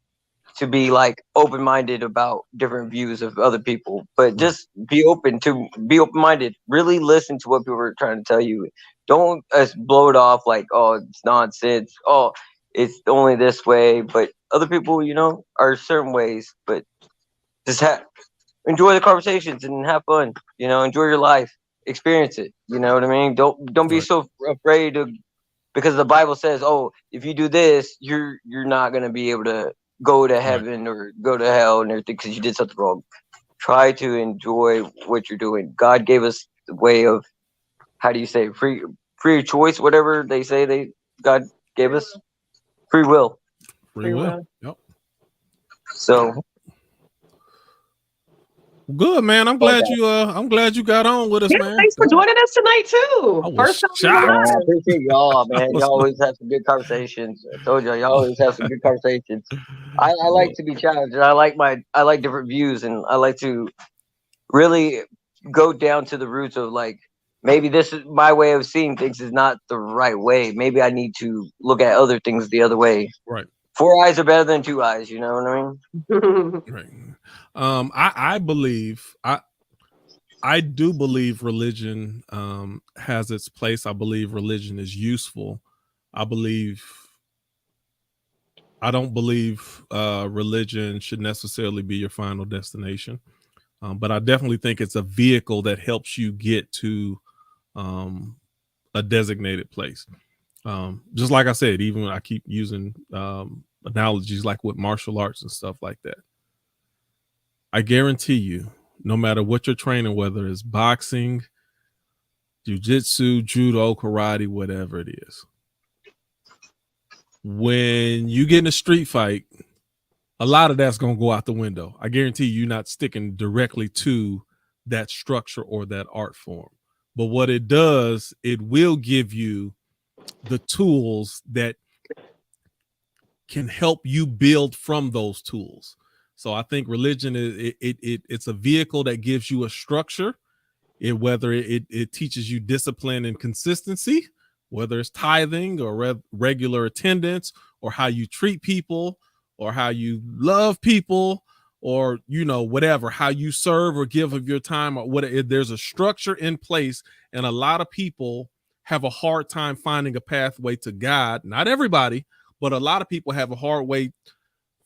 to be like open-minded about different views of other people. But just be open-minded. Really listen to what people are trying to tell you. Don't blow it off like, oh, it's nonsense. Oh, it's only this way. But other people, are certain ways. But just enjoy the conversations and have fun. Enjoy your life. Experience it. You know what I mean? Don't be so afraid to, because the Bible says, oh, if you do this, you're not gonna be able to go to heaven or go to hell and everything because you did something wrong. Try to enjoy what you're doing. God gave us the way of, how do you say, free choice, whatever they say. God gave us free will. Free will. Yep. So Good, man. I'm glad you got on with us, Yeah, man. thanks for joining us tonight too. I was First time shocked. Man, I appreciate y'all, man. Y'all always have some good conversations. I told y'all always have some good conversations. I like to be challenged, and I like different views, and I like to really go down to the roots of like, maybe this is my way of seeing things is not the right way. Maybe I need to look at other things the other way. Right. 4 eyes are better than 2 eyes. You know what I mean? Right. I believe I do believe religion has its place. I believe religion is useful. I don't believe religion should necessarily be your final destination. But I definitely think it's a vehicle that helps you get to a designated place. Just like I said, even when I keep using analogies like with martial arts and stuff like that. I guarantee you, no matter what you're training, whether it's boxing, jiu-jitsu, judo, karate, whatever it is, when you get in a street fight, a lot of that's going to go out the window. I guarantee you're not sticking directly to that structure or that art form. But what it does, it will give you the tools that can help you build from those tools. So I think religion is it's a vehicle that gives you a structure. Whether it teaches you discipline and consistency, whether it's tithing or regular attendance, or how you treat people, or how you love people, or whatever, how you serve or give of your time, or what. There's a structure in place, and a lot of people have a hard time finding a pathway to God. Not everybody, but a lot of people have a hard way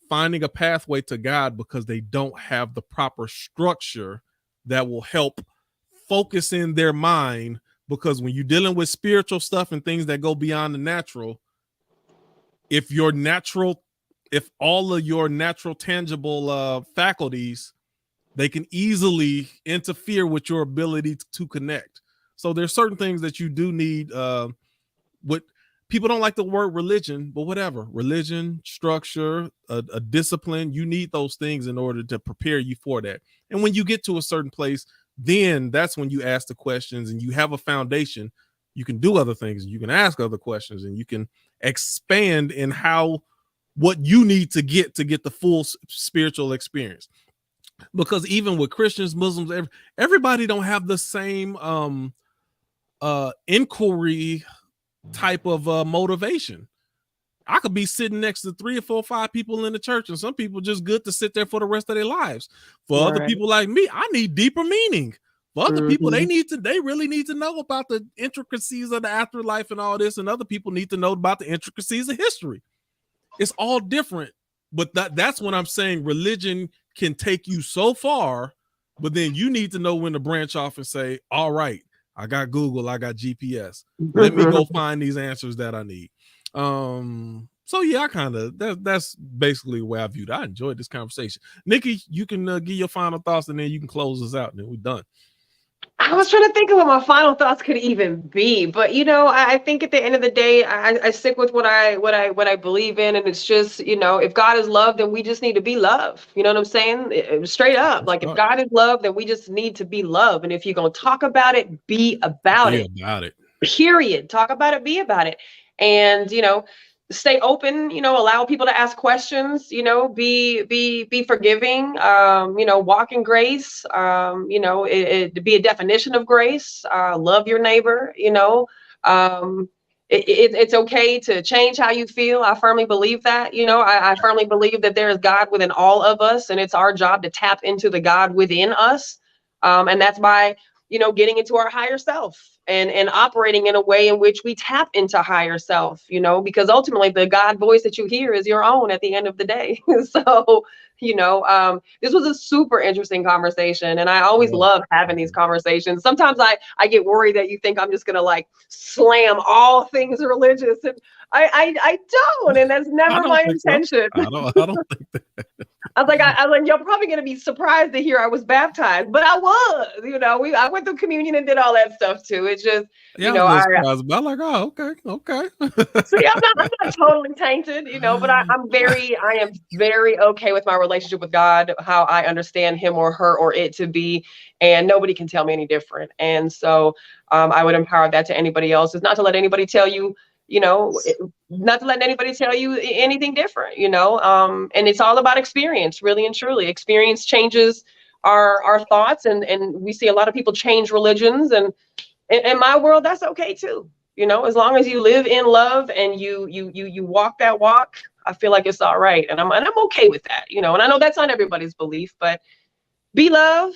finding a pathway to God because they don't have the proper structure that will help focus in their mind. Because when you're dealing with spiritual stuff and things that go beyond the natural, if all of your natural tangible faculties, they can easily interfere with your ability to connect. So there's certain things that you do need. What people don't like the word religion, but whatever, religion, structure, a discipline, you need those things in order to prepare you for that. And when you get to a certain place, then that's when you ask the questions and you have a foundation. You can do other things, you can ask other questions, and you can expand in what you need to get the full spiritual experience. Because even with Christians, Muslims, everybody don't have the same inquiry type of motivation. I could be sitting next to 3 or 4 or 5 people in the church, and some people just good to sit there for the rest of their lives. For other people like me, I need deeper meaning. For other people, they really need to know about the intricacies of the afterlife and all this, and other people need to know about the intricacies of history. It's all different, but that's when I'm saying religion can take you so far, but then you need to know when to branch off and say, all right, I got Google, I got GPS. Let me go find these answers that I need. So yeah, that's basically the way I viewed it. I enjoyed this conversation. Nikki, you can give your final thoughts, and then you can close us out, and then we're done. I was trying to think of what my final thoughts could even be, but I think at the end of the day, I stick with what I believe in, and it's just, if God is love, then we just need to be love. You know what I'm saying? Straight up, like if God is love, then we just need to be love. And if you're gonna talk about it, be about it. Period. Talk about it, be about it, and stay open. Allow people to ask questions. Be forgiving. Walk in grace. To be a definition of grace. Love your neighbor. It's okay to change how you feel. I firmly believe that. I firmly believe that there is God within all of us, and it's our job to tap into the God within us, and that's by getting into our higher self and operating in a way in which we tap into higher self, because ultimately the God voice that you hear is your own at the end of the day. So, this was a super interesting conversation, and I always love having these conversations. Sometimes I get worried that you think I'm just going to like slam all things religious, and I don't, and that's never my intention. So. I don't think that. I was like, you're probably gonna be surprised to hear I was baptized, but I was. I went through communion and did all that stuff too. It's just, yeah, I was surprised about like, oh, okay. See, I'm not totally tainted, but I am very okay with my relationship with God, how I understand him or her or it to be, and nobody can tell me any different. And so I would empower that to anybody else. Is not to let anybody tell you, not to let anybody tell you anything different, and it's all about experience, really and truly. Experience changes our thoughts, and we see a lot of people change religions, and in my world, that's okay too. As long as you live in love and you walk that walk, I feel like it's all right. And I'm okay with that, and I know that's not everybody's belief, but be love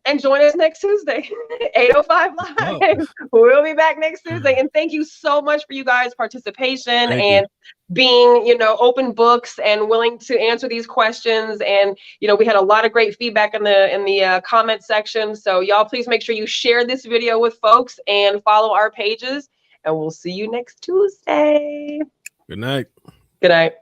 and join us next Tuesday, 8:05 live. We'll be back next Tuesday. And thank you so much for you guys' participation and being, open books and willing to answer these questions. And, we had a lot of great feedback in the comment section. So y'all please make sure you share this video with folks and follow our pages. And we'll see you next Tuesday. Good night. Good night.